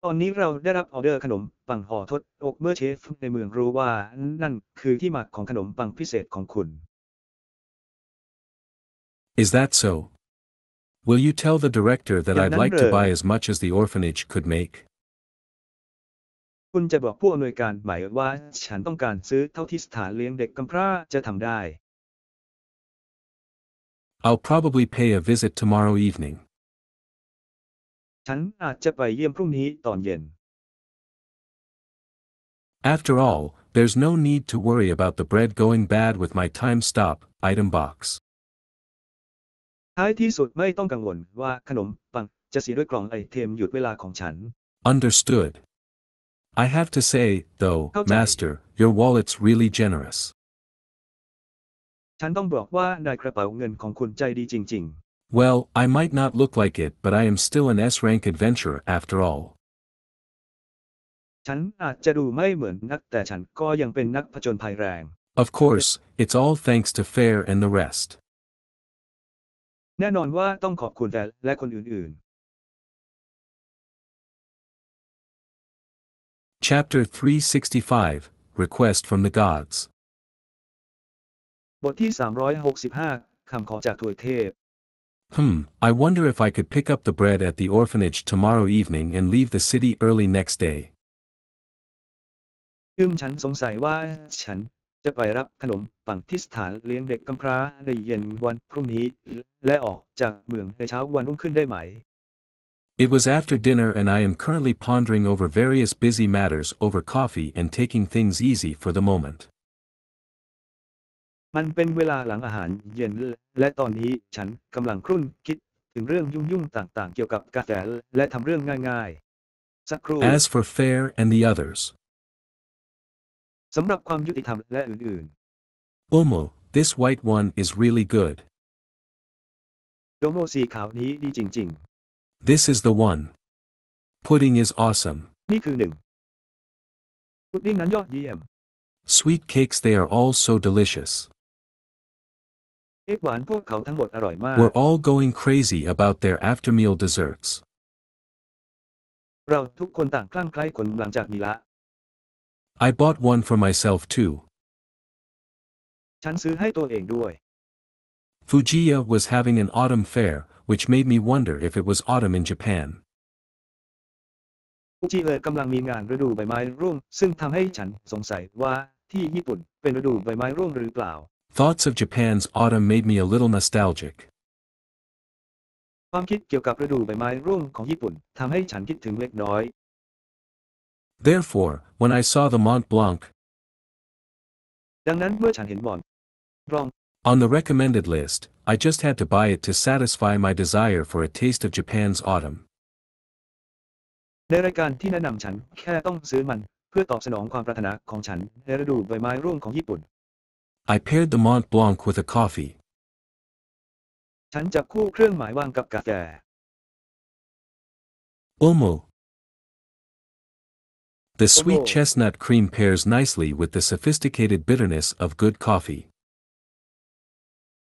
ตอนนี้เราได้รับออเดอร์ขนมปังห่อทดอกเมื่อเชฟในเมืองรู้ว่านั่นคือที่มาของขนมปังพิเศษของคุณ Is that so? Will you tell the director that อย่าง I'd นั้น like เหร to อ buy as much as the orphanage could make? คุณจะบอกผู้อำนวยการไหมว่าฉันต้องการซื้อเท่าที่สถานเลี้ยงเด็กกำพร้าจะทำได้ I'll probably pay a visit tomorrow evening. ฉันอาจจะไปเยี่ยมพรุ่งนี้ตอนเย็น After all, there's no need to worry about the bread going bad with my time stop item box. ท้ายที่สุดไม่ต้องกังวลว่าขนมปังจะเสียด้วยกล่องไอเทมหยุดเวลาของฉัน Understood. I have to say, though, Okay. Master, your wallet's really generous. ฉันต้องบอกว่านายกระเป๋าเงินของคุณใจดีจริง Well, I might not look like it, but I am still an S-rank adventurer after all. ๆ ฉันอาจจะดูไม่เหมือนนักแต่ฉันก็ยังเป็นนักผจญภัยแรง Of course, it's all thanks to Fair and the rest. แน่นอนว่าต้องขอบคุณแต่และคนอื่น Chapter 365, Request from the Gods. ๆ บทที่ 365 คำขอจากทวยเทพ I wonder if I could pick up the bread at the orphanage tomorrow evening and leave the city early next day. ฉันสงสัยว่าฉันจะไปรับขนมปังที่สถานเลี้ยงเด็กกำพร้าในเย็นวันพรุ่งนี้และออกจากเมืองในเช้าวันรุ่งขึ้นได้ไหม It was after dinner and I am currently pondering over various busy matters over coffee and taking things easy for the moment. มันเป็นเวลาหลังอาหารเย็นและตอนนี้ฉันกำลังครุ่นคิดถึงเรื่องยุ่งๆต่างๆเกี่ยวกับกาแฟและทำเรื่องง่ายๆสักครู่ As for Fair and the others. สำหรับความยุติธรรมและอื่น Umo, this white one is really good. ๆโดโมสีขาวนี้ดีจริง This is the one. Pudding is awesome. ๆนี่คือหนึ่งพุดดิ้งนั้นยอดเยี่ยม Sweet cakes, they are all so delicious. เค้กหวานพวกเขาทั้งหมดอร่อยมาก We're all going crazy about their after-meal desserts. เราทุกคนต่างคลั่งไคล้คนหลังจากนี้ละ I bought one for myself too. ฉันซื้อให้ตัวเองด้วย Fujiya was having an autumn fair, which made me wonder if it was autumn in Japan. ฟูจิเลยกำลังมีงานฤดูใบไม้ร่วงซึ่งทำให้ฉันสงสัยว่าที่ญี่ปุ่นเป็นฤดูใบไม้ร่วงหรือเปล่า Thoughts of Japan's autumn made me a little nostalgic. ความคิดเกี่ยวกับฤดูใบไม้ร่วงของญี่ปุ่นทำให้ฉันคิดถึงเล็กน้อย Therefore, when I saw the Mont Blanc ดังนั้นเมื่อฉันเห็นหมอนรอง on the recommended list, I just had to buy it to satisfy my desire for a taste of Japan's autumn. ในรายการที่แนะนำฉันแค่ต้องซื้อมันเพื่อตอบสนองความปรารถนาของฉันในฤดูใบไม้ร่วงของญี่ปุ่น I paired the Mont Blanc with a coffee. ฉันจับคู่เครื่องหมายวางกับกาแฟ Umo. The sweet Umo. chestnut cream pairs nicely with the sophisticated bitterness of good coffee.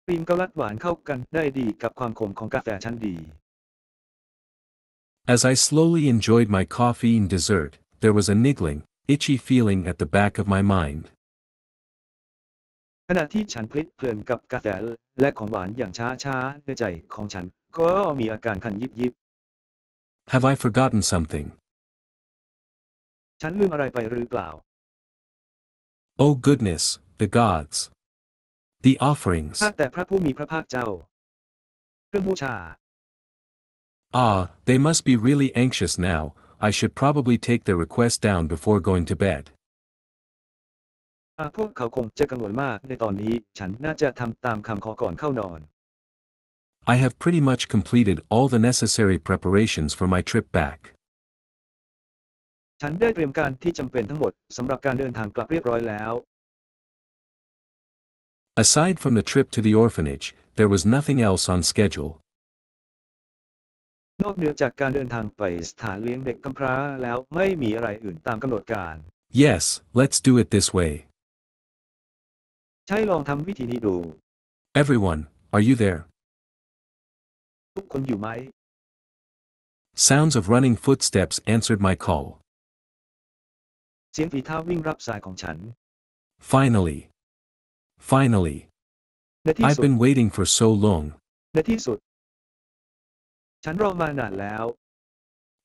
ครีมเกาลัดหวานเข้ากันได้ดีกับความขมของกาแฟชั้นดี As I slowly enjoyed my coffee and dessert, there was a niggling, itchy feeling at the back of my mind. ขณะที่ฉันเพลิดเพลินกับกาแฟและของหวานอย่างช้าๆในใจของฉันก็มีอาการคันยิบ Have I forgotten something? ๆฉันลืมอะไรไปหรือเปล่า Oh goodness, the gods. The offerings. ข้าแต่พระผู้มีพระภาคเจ้าเครื่องบูชา Ah, they must be really anxious now. I should probably take their request down before going to bed. พวกเขาคงจะกังวลมากในตอนนี้ฉันน่าจะทำตามคำขอก่อนเข้านอน I have pretty much completed all the necessary preparations for my trip back. ฉันได้เตรียมการที่จำเป็นทั้งหมดสำหรับการเดินทางกลับเรียบร้อยแล้ว Aside from the trip to the orphanage, there was nothing else on schedule. นอกเหนือจากการเดินทางไปสถานเลี้ยงเด็กกำพร้าแล้วไม่มีอะไรอื่นตามกำหนดการ Yes, let's do it this way. ใช่ลองทำวิธีนี้ดู Everyone, are you there? ทุกคนอยู่ไหม Sounds of running footsteps answered my call. เสียงฝีเท้าวิ่งรับสายของฉัน Finally. Finally. ในที่ I've สุด been waiting for so long. ในที่สุดฉันรอมานานแล้ว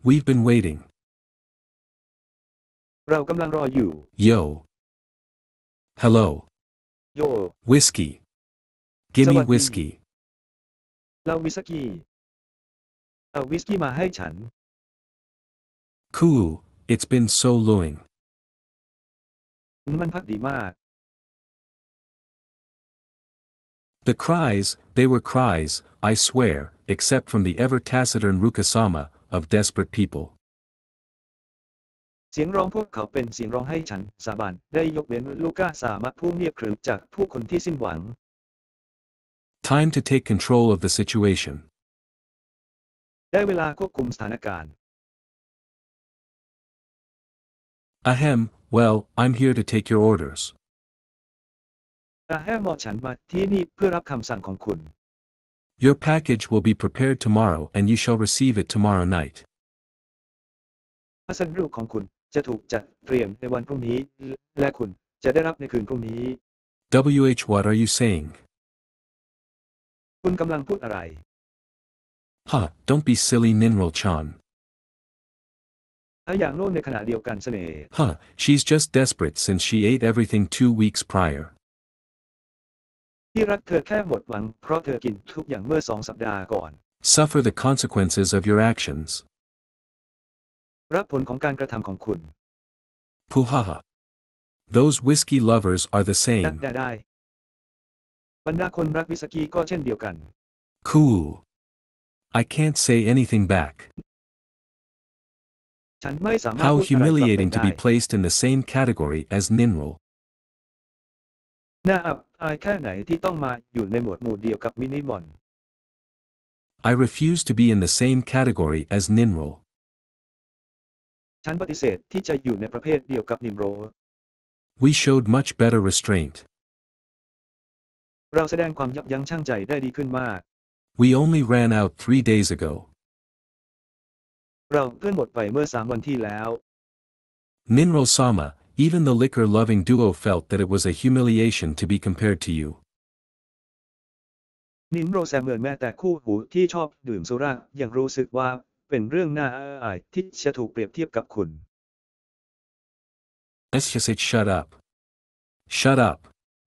We've been waiting. เรากำลังรออยู่ Yo. Hello. โย Whiskey. Gimme Sawadee. whiskey. เราวิสกี้เอาวิสกี้มาให้ฉัน Cool, it's been so long. มันพักดีมาก The cries, they were cries, I swear, except from the ever-taciturn Rukasama, of desperate people. เสียงร้องพวกเขาเป็นเสียงร้องให้ฉันสาบานได้ยกเว้นลูก้าสามารถผู้เงียบขรึมจากผู้คนที่สิ้นหวัง Time to take control of the situation. ได้เวลาควบคุมสถานการณ์ Ahem, well, I'm here to take your orders. แค่หมอฉันมาที่นี่เพื่อรับคำสั่งของคุณ Your package will be prepared tomorrow and you shall receive it tomorrow night. พัสดุของคุณจะถูกจัดเตรียมในวันพรุ่งนี้และคุณจะได้รับในคืนพรุ่งนี้ What are you saying? คุณกำลังพูดอะไร Huh, don't be silly Ninrol-chan. อย่างโน้นในขณะเดียวกันเสน่ห์ Huh, she's just desperate since she ate everything 2 weeks prior. ที่รักเธอแค่หมดหวังเพราะเธอกินทุกอย่างเมื่อ2 สัปดาห์ก่อน Suffer the consequences of your actions. รับผลของการกระทำของคุณ Puhaha. Those whiskey lovers are the same. ได้บรรดาคนรักวิสกี้ก็เช่นเดียวกัน Cool. I can't say anything back. ฉันไม่สามารถ How พูดอะไรกลับไป humiliating to ได้ be placed in the same category as Ninrol. น่าอับอายแค่ไหนที่ต้องมาอยู่ในหมวดหมู่เดียวกับมินิมอน I refuse to be in the same category as Ninrol. ฉันปฏิเสธที่จะอยู่ในประเภทเดียวกับนิมโร We showed much better restraint. เราแสดงความยับยั้งชั่งใจได้ดีขึ้นมาก We only ran out 3 days ago. เราเพื่อนหมดไปเมื่อ3 วันที่แล้ว Ninrol-sama, even the liquor-loving duo felt that it was a humiliation to be compared to you. นิมโรแซมเหมือนแม้แต่คู่หูที่ชอบดื่มสุรายังรู้สึกว่าเป็นเรื่องน่าอายที่จะถูกเปรียบเทียบกับคุณ Let's just say shut up. Shut up.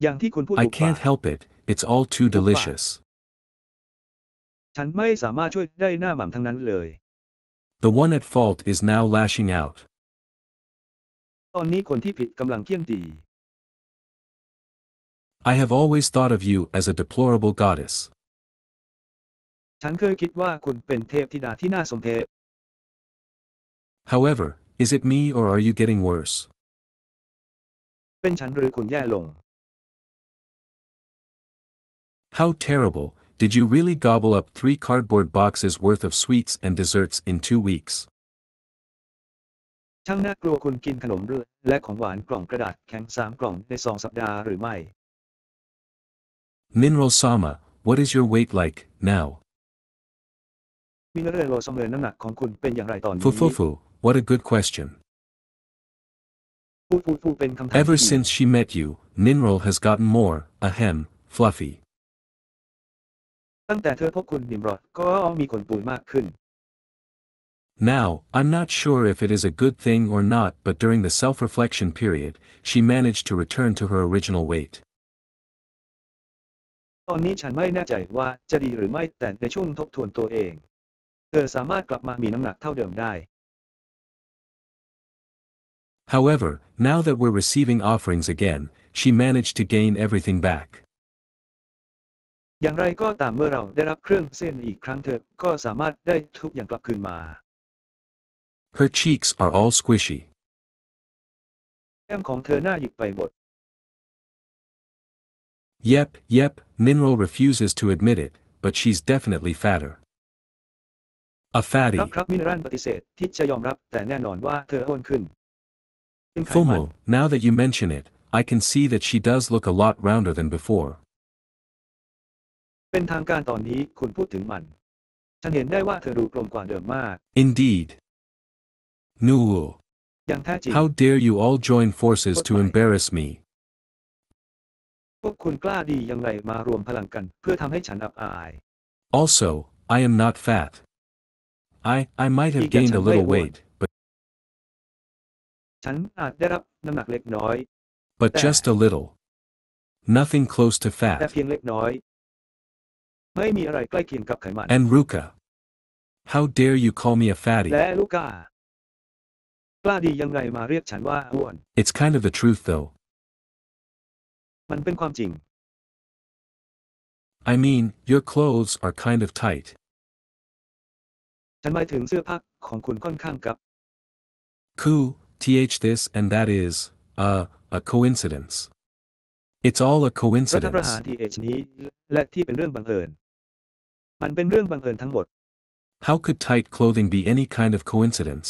อย่างที่คุณพูด I ถูกปาก can't help it, it's all too delicious. ฉันไม่สามารถช่วยได้หน้าหม่ำทั้งนั้นเลย The one at fault is now lashing out. ตอนนี้คนที่ผิดกำลังเคี่ยนตี I have always thought of you as a deplorable goddess. ฉันเคยคิดว่าคุณเป็นเทพธิดาที่น่าสมเพช However, is it me or are you getting worse? เป็นฉันหรือคุณแย่ลง How terrible, did you really gobble up 3 cardboard boxes worth of sweets and desserts in 2 weeks? ช่างน่ากลัวคุณกินขนมและของหวานกล่องกระดาษแข็ง3 กล่องใน2 สัปดาห์หรือไม่ Ninrol-sama, what is your weight like, now? มินาเรโรสมเลยน้ำหนักของคุณเป็นอย่างไรตอนนี้ Fufufu, what a good question. ฟูเป็นคำถาม Ever ที่ดี since she met you, Ninrol has gotten more, ahem, fluffy. ตั้งแต่เธอพบคุณนิมรอดก็มีขนปุยมากขึ้น Now, I'm not sure if it is a good thing or not, but during the self-reflection period, she managed to return to her original weight. ตอนนี้ฉันไม่แน่ใจว่าจะดีหรือไม่แต่ในช่วงทบทวนตัวเองเธอสามารถกลับมามีน้ำหนักเท่าเดิมได้ However, now that we're receiving offerings again, she managed to gain everything back. อย่างไรก็ตามเมื่อเราได้รับเครื่องเส้นอีกครั้งเธอก็สามารถได้ทุกอย่างกลับคืนมา Her cheeks are all squishy. แก้มของเธอน่าหยิกไปหมด Yep, Ninro refuses to admit it, but she's definitely fatter. A ครั fatty. บมินรันปฏิเสธที่จะยอมรับแต่แน่นอนว่าเธออ้วนขึ้นเป็นไขมัน Fumo, now that you mention it, I can see that she does look a lot rounder than before. เป็นทางการตอนนี้คุณพูดถึงมันฉันเห็นได้ว่าเธอดูกลมกว่าเดิมมาก Indeed. Nuo. อย่างแท้จริง How dare you all join forces to embarrass me? พวกคุณกล้าดียังไงมารวมพลังกันเพื่อทำให้ฉันอับอาย Also, I am not fat. I might have gained a little weight, ฉันอาจได้รับน้ำหนักเล็กน้อย but just a little. Nothing close to แต่ fat. เพียงเล็กน้อยไม่มีอะไรใกล้เคียงกับไขมัน And Ruka. How dare you call me a fatty? และลูก้ากล้าดียังไงมาเรียกฉันว่าอ้วน It's kind of the truth though. มันเป็นความจริง I mean, your clothes are kind of tight. ฉันหมายถึงเสื้อผ้าของคุณค่อนข้างกับ Th this and that is, a coincidence. It's all a รัฐประ coincidence. หารที่นี้และที่เป็นเรื่องบังเอิญมันเป็นเรื่องบังเอิญทั้งหมด How could tight clothing be any kind of coincidence?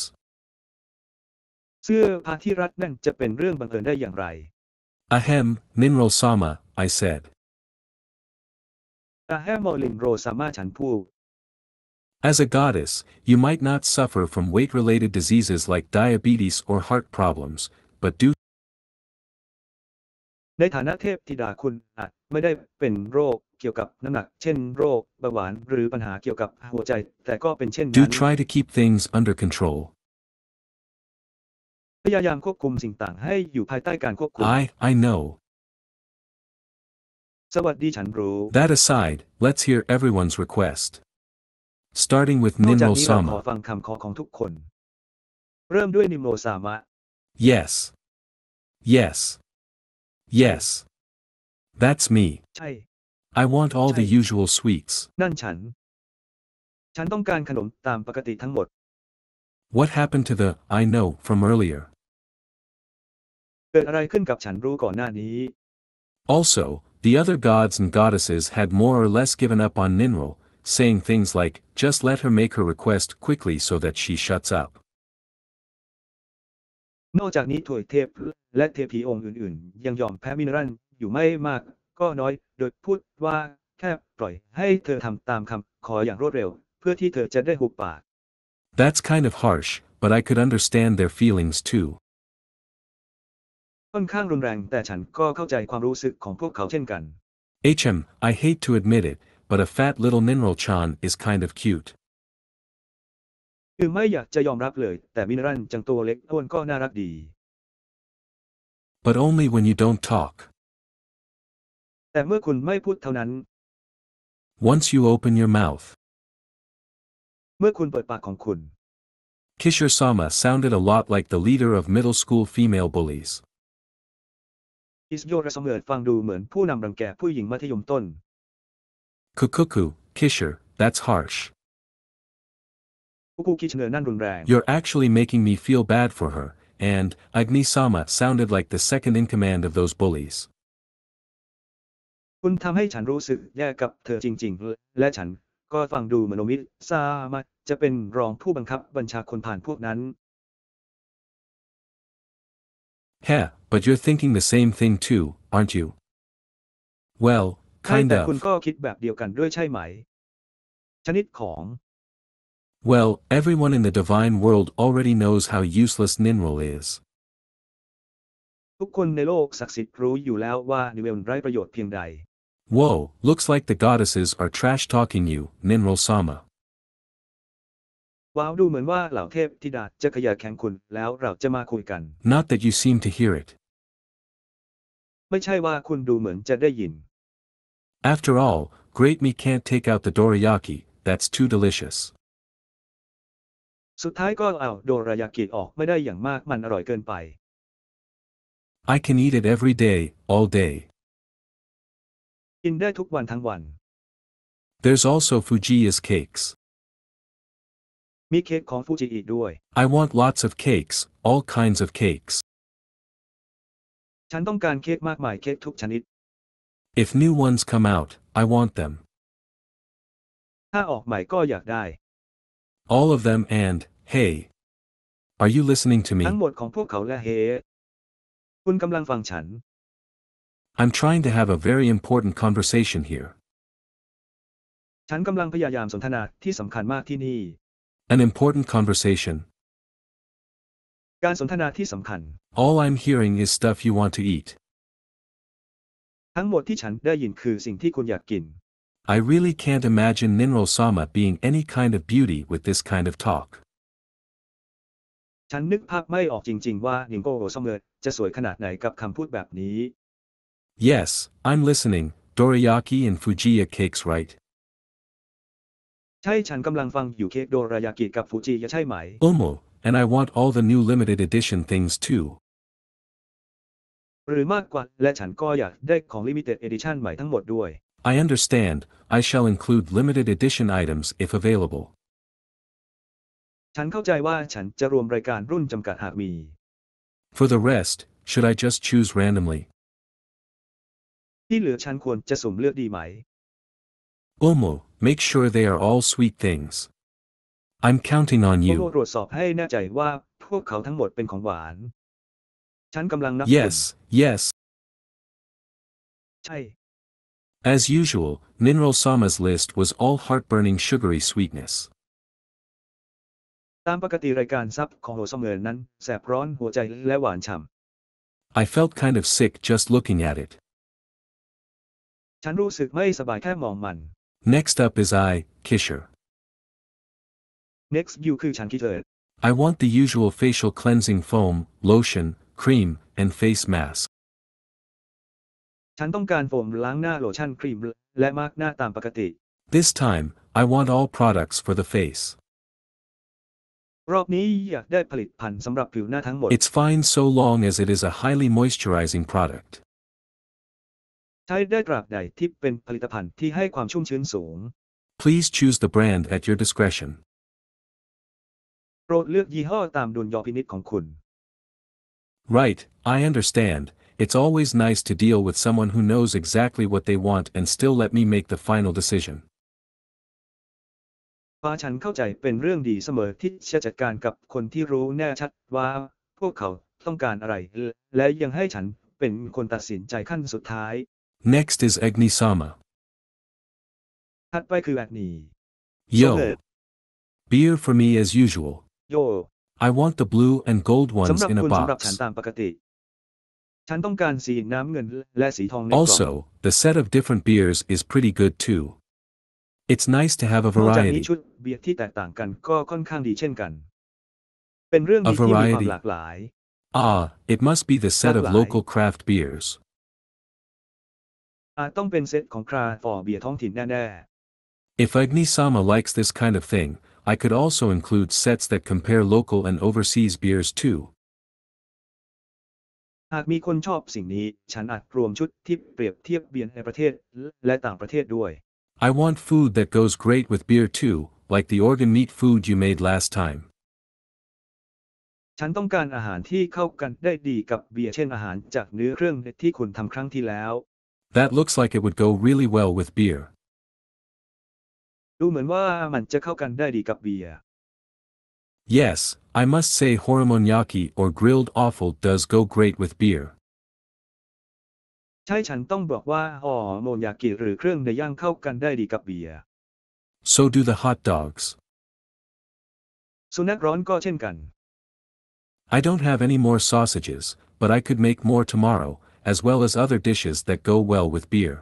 เสื้อผ้าที่รัดแน่นจะเป็นเรื่องบังเอิญได้อย่างไร Ahem, Ninro-sama, I said. แต่แฮมโมลินโรสามารถฉันพูด As a goddess, you might not suffer from weight-related diseases like diabetes or heart problems, but do ในฐานะเทพธิดาคุณอาจไม่ได้เป็นโรคเกี่ยวกับน้ำหนักเช่นโรคเบาหวานหรือปัญหาเกี่ยวกับหัวใจแต่ก็เป็นเช่นนั้น try to keep things under control. พยายามควบคุมสิ่งต่างให้อยู่ภายใต้การควบคุม I know. สวัสดีฉันรู้ That aside, let's hear everyone's request. Starting with นอกจากนี้เราขอ Ninro-sama. ฟังคำขอของทุกคน เริ่มด้วยนิมโรซามะ Yes. Yes. Yes. That's me. ใช่ I want all the usual sweets. นั่นฉันต้องการขนมตามปกติทั้งหมด What happened to the I know from earlier? เกิดอะไรขึ้นกับฉันรู้ก่อนหน้านี้ Also, the other gods and goddesses had more or less given up on Ninro, saying things like, just let her make her request quickly so that she shuts up. นอกจากนี้ถวยเทพและเทพีองค์อื่นๆยังยอมแพ้มินรันอยู่ไม่มากก็น้อยโดยพูดว่าแค่ปล่อยให้เธอทำตามคำขออย่างรวดเร็วเพื่อที่เธอจะได้หุบปาก That's kind of harsh, but I could understand their feelings too. ค่อนข้างรุนแรงแต่ฉันก็เข้าใจความรู้สึกของพวกเขาเช่นกัน I hate to admit it, but a fat little Ninro-chan is kind of cute. คือไม่อยากจะยอมรับเลยแต่มินรันจังตัวเล็กอ้วนก็น่ารักดี But only when you don't talk. แต่เมื่อคุณไม่พูดเท่านั้น Once you open your mouth. เมื่อคุณเปิดปากของคุณ Kishore-sama sounded a lot like the leader of middle school female bullies. อิสโยระเสมือนฟังดูเหมือนผู้นำรังแกผู้หญิงมัธยมต้น Kukuku, Kishore, that's harsh. ผู้คิดเชิญนั่นรุนแรง You're actually making me feel bad for her, and Agni-sama sounded like the second in command of those bullies. คุณทำให้ฉันรู้สึกแย่กับเธอจริงๆและฉันก็ฟังดูเหมือนมิซามะจะเป็นรองผู้บังคับบัญชาคนผ่านพวกนั้น Heh, but you're thinking the same thing too, aren't you? Well, ใช่ kind แต่คุณ of. ก็คิดแบบเดียวกันด้วยใช่ไหม ชนิดของ Well, everyone in the divine world already knows how useless Ninro is. ทุกคนในโลกศักดิ์สิทธิ์รู้อยู่แล้วว่านิเวลไร้ประโยชน์เพียงใด Whoa, looks like the goddesses are trash-talking you, Ninro-sama. ว้าวดูเหมือนว่าเหล่าเทพธิดาจะขยะแข่งคุณแล้วเราจะมาคุยกัน Not that you seem to hear it. ไม่ใช่ว่าคุณดูเหมือนจะได้ยิน After all, great me can't take out the dorayaki, that's too delicious. สุดท้ายก็เอาโดรายากิออกไม่ได้อย่างมากมันอร่อยเกินไป I can eat it every day, all day. กินได้ทุกวันทั้งวัน There's also Fujiya's cakes. มีเค้กของฟูจิอีกด้วย I want lots of cakes, all kinds of cakes. ฉันต้องการเค้กมากมายเค้กทุกชนิด If new ones come out, I want them. ถ้าออกใหม่ก็อยากได้ All of them and, hey. Are you listening to me? ทั้งหมดของพวกเขาและเฮคุณกำลังฟังฉัน I'm trying to have a very important conversation here. ฉันกำลังพยายามสนทนาที่สำคัญมากที่นี่ An important conversation. การสนทนาที่สำคัญ All I'm hearing is stuff you want to eat. ทั้งหมดที่ฉันได้ยินคือสิ่งที่คุณอยากกิน I really can't imagine Ninro-sama being any kind of beauty with this kind of talk. ฉันนึกภาพไม่ออกจริงๆว่านิงโกโรซอมเมอร์จะสวยขนาดไหนกับคำพูดแบบนี้ Yes, I'm listening. Dorayaki and Fujiya cakes, right? ใช่ฉันกำลังฟังอยู่เค้กโดรายากิกับฟูจิใช่ไหม And I want all the new limited edition things too. หรือมากกว่าและฉันก็อยากได้ของ Limited Edition ใหม่ทั้งหมดด้วย I understand. I shall include limited edition items if available. ฉันเข้าใจว่าฉันจะรวมรายการรุ่นจำกัดหากมี For the rest, should I just choose randomly? ที่เหลือฉันควรจะสุ่มเลือกดีไหม Make sure they are all sweet things. I'm counting on โมโม you. ตรวจสอบให้แน่ใจว่าพวกเขาทั้งหมดเป็นของหวาน ฉันกำลังนับคุณ Yes. ใช่ As usual, Ninro-sama's list was all heartburning sugary sweetness. ตามปกติรายการซับของโรซอมเมอร์นั้นแสบร้อนหัวใจและหวานฉ่ I felt kind of sick just looking at it. ำฉันรู้สึกไม่สบายแค่มองมัน Next up is Kisher. next view คือฉันคิดเลย I want the usual facial cleansing foam, lotion, cream, and face mask. ฉันต้องการโฟมล้างหน้าโลชั่นครีมและมาร์กหน้าตามปกติ This time, I want all products for the face. รอบนี้อยากได้ผลิตภัณฑ์สำหรับผิวหน้าทั้งหมด It's fine so long as it is a highly moisturizing product. ใช้ได้ตราบใดที่เป็นผลิตภัณฑ์ที่ให้ความชุ่มชื้นสูง Please choose the brand at your discretion. โปรดเลือกยี่ห้อตามดุลยพินิจของคุณ Right, I understand. It's always nice to deal with someone who knows exactly what they want and still let me make the final decision. ฟ้าฉันเข้าใจเป็นเรื่องดีเสมอที่จะจัดการกับคนที่รู้แน่ชัดว่าพวกเขาต้องการอะไรและยังให้ฉันเป็นคนตัดสินใจขั้นสุดท้าย Next is Agni-sama. ถัดไปคือแบบนี้ Yo. Beer for me as usual. โย I want the blue and gold สำ ones หรับ in a คุณสำหรับฉัน box. ตามปกติ ฉันต้องการสีน้ำเงินและสีทองในกล่อง Also, the set of different beers is pretty good too. It's nice to have a นอกจากนี้ variety. ชุดเบียร์ที่แตกต่างกันก็ค่อนข้างดีเช่นกัน เป็นเรื่องดีที่มีความหลากหลาย It must be the set of Hagline. local craft beers. อาจต้องเป็นเซตของคราฟต์เบียร์ท้องถิ่นแน่ If Agni-sama likes this kind of thing, I could also include sets that compare local and overseas beers too. ๆหากมีคนชอบสิ่งนี้ฉันอาจรวมชุดที่เปรียบเทียบเบียร์ในประเทศและต่างประเทศด้วย I want food that goes great with beer too, like the organ meat food you made last time. ฉันต้องการอาหารที่เข้ากันได้ดีกับเบียร์เช่นอาหารจากเนื้อเครื่องที่คุณทำครั้งที่แล้ว That looks like it would go really well with beer. ดูเหมือนว่ามันจะเข้ากันได้ดีกับเบียร์ Yes, I must say horimonyaki or grilled offal does go great with beer. ใช่ฉันต้องบอกว่าโมยากิหรือเครื่องในย่างเข้ากันได้ดีกับเบียร์ So do the hot dogs. สุนัขร้อนก็เช่นกัน I don't have any more sausages, but I could make more tomorrow, as well as other dishes that go well with beer.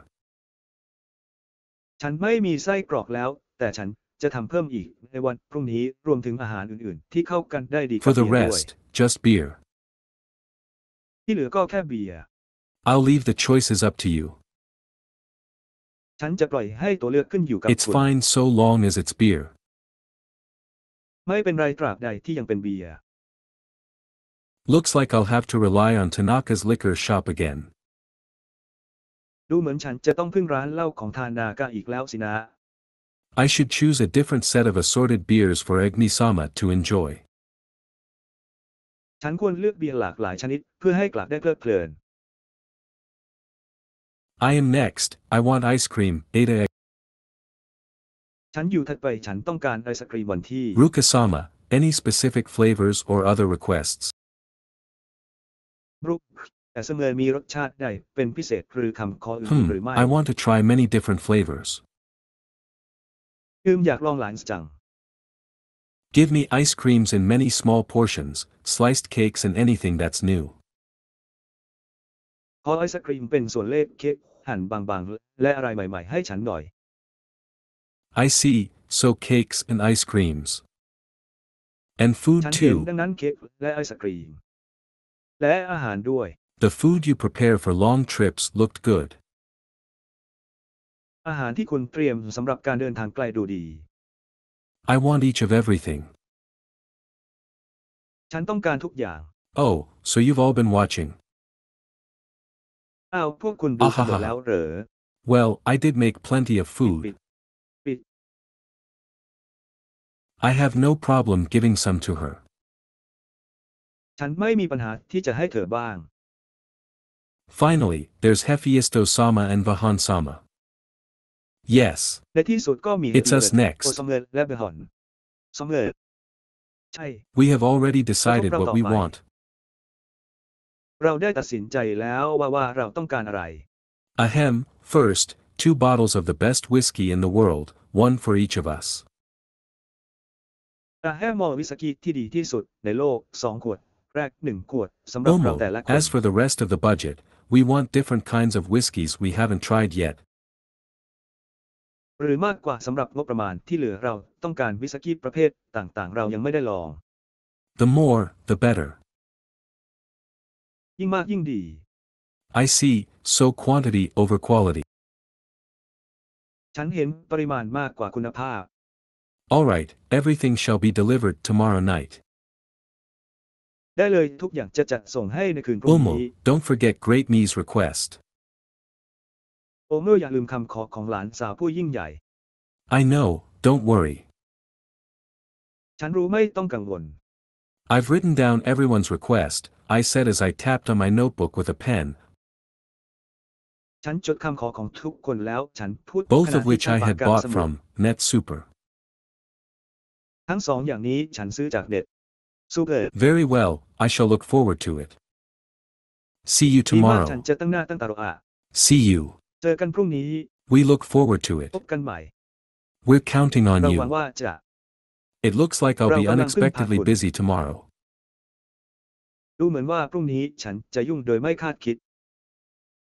ฉันไม่มีไส้กรอกแล้วแต่ฉันจะทำเพิ่มอีกในวันพรุ่งนี้รวมถึงอาหารอื่นๆที่เข้ากันได้ดีกับ For เบี the ยร์ด้วย rest, just beer. ที่เหลือก็แค่เบียร์ I'll leave the choices up to you. ฉันจะปล่อยให้ตัวเลือกขึ้นอยู่กับ It's คุณ fine so long as it's beer. ไม่เป็นไรตราบใดที่ยังเป็นเบียร์ Looks like I'll have to rely on Tanaka's liquor shop again. ดูเหมือนฉันจะต้องพึ่งร้านเหล้าของทานากะอีกแล้วสินะ I should choose a different set of assorted beers for Egmi-sama to enjoy. ฉันควรเลือกเบียร์หลากหลายชนิดเพื่อให้กลับได้เพลิดเพลิน I am next, I want ice cream, Ada. ฉันอยู่ถัดไปฉันต้องการไอศกรีมวันที่ Ruka-sama, any specific flavors or other requests? รุกแต่เสมือนมีรสชาติใดเป็นพิเศษหรือคำขออื่นหรือไม่ I want to try many different flavors. อยากลองหลายจัง Give me ice creams in many small portions, sliced cakes and anything that's new. ขอไอศกรีมเป็นส่วนเล็กเค้กหั่นบางๆและอะไรใหม่ๆให้ฉันหน่อย I see, so cakes and ice creams. And ฉั food นเห็น too. ดังนั้นเค้กและไอศกรีมและอาหารด้วย The food you prepare for long trips looked good. อาหารที่คุณเตรียมสำหรับการเดินทางไกลดูดี I want each of everything. ฉันต้องการทุกอย่าง Oh, so you've all been watching. อ้าวพวกคุณดูกันหมดแล้วเหรอ Well, I did make plenty of ปิ food. ด I have no problem giving some to her. ฉันไม่มีปัญหาที่จะให้เธอบ้าง Finally, there's Hephaestus-sama and Vahan-sama. Yes. ในที่สุดก็มี It's us next. โอซอมเงินและเบฮอนซอมเงินใช่ We have already decided what we want. เราได้ตัดสินใจแล้วว่าเราต้องการอะไร Ahem, first, 2 bottles of the best whiskey in the world, one for each of us. แฮมมอลวิสกี้ที่ดีที่สุดในโลก2 ขวดแรก1 ขวดสำหรับเรา Omo, แต่ละคน as for the rest of the budget, we want different kinds of whiskeys we haven't tried yet. หรือมากกว่าสำหรับงบประมาณที่เหลือเราต้องการวิสกี้ประเภทต่างๆเรายังไม่ได้ลอง The more, the better. ยิ่งมากยิ่งดี I see, so quantity over quality. ฉันเห็นปริมาณมากกว่าคุณภาพ Alright, everything shall be delivered tomorrow night. ได้เลยทุกอย่างจะจัดส่งให้ในคืนพรุ่งนี้ Omo, don't forget Great Me's request. โอเมื่ออย่าลืมคำขอของหลานสาวผู้ยิ่งใหญ่ I know, don't worry. ฉันรู้ไม่ต้องกังวล I've written down everyone's request, I said as I tapped on my notebook with a pen, ฉันจดคำขอของทุกคนแล้วฉันพูด both ขณะ of ที่ which ใช้ I ปาก had กา bought สมุด from Net Super. ทั้งสองอย่างนี้ฉันซื้อจากเน็ตซูเปอร์ Very well, I shall look forward to it. See you ดีมากฉัน tomorrow. จะตั้งหน้าตั้งตารอ See you. เจอกันพรุ่งนี้ We look forward to พ it. บกันใหม่ We're counting on เราหวัง you. ว่าจะ It looks like I'll be เรากำลังพึ่งพา unexpectedly คุณ busy tomorrow. ดูเหมือนว่าพรุ่งนี้ฉันจะยุ่งโดยไม่คาดคิด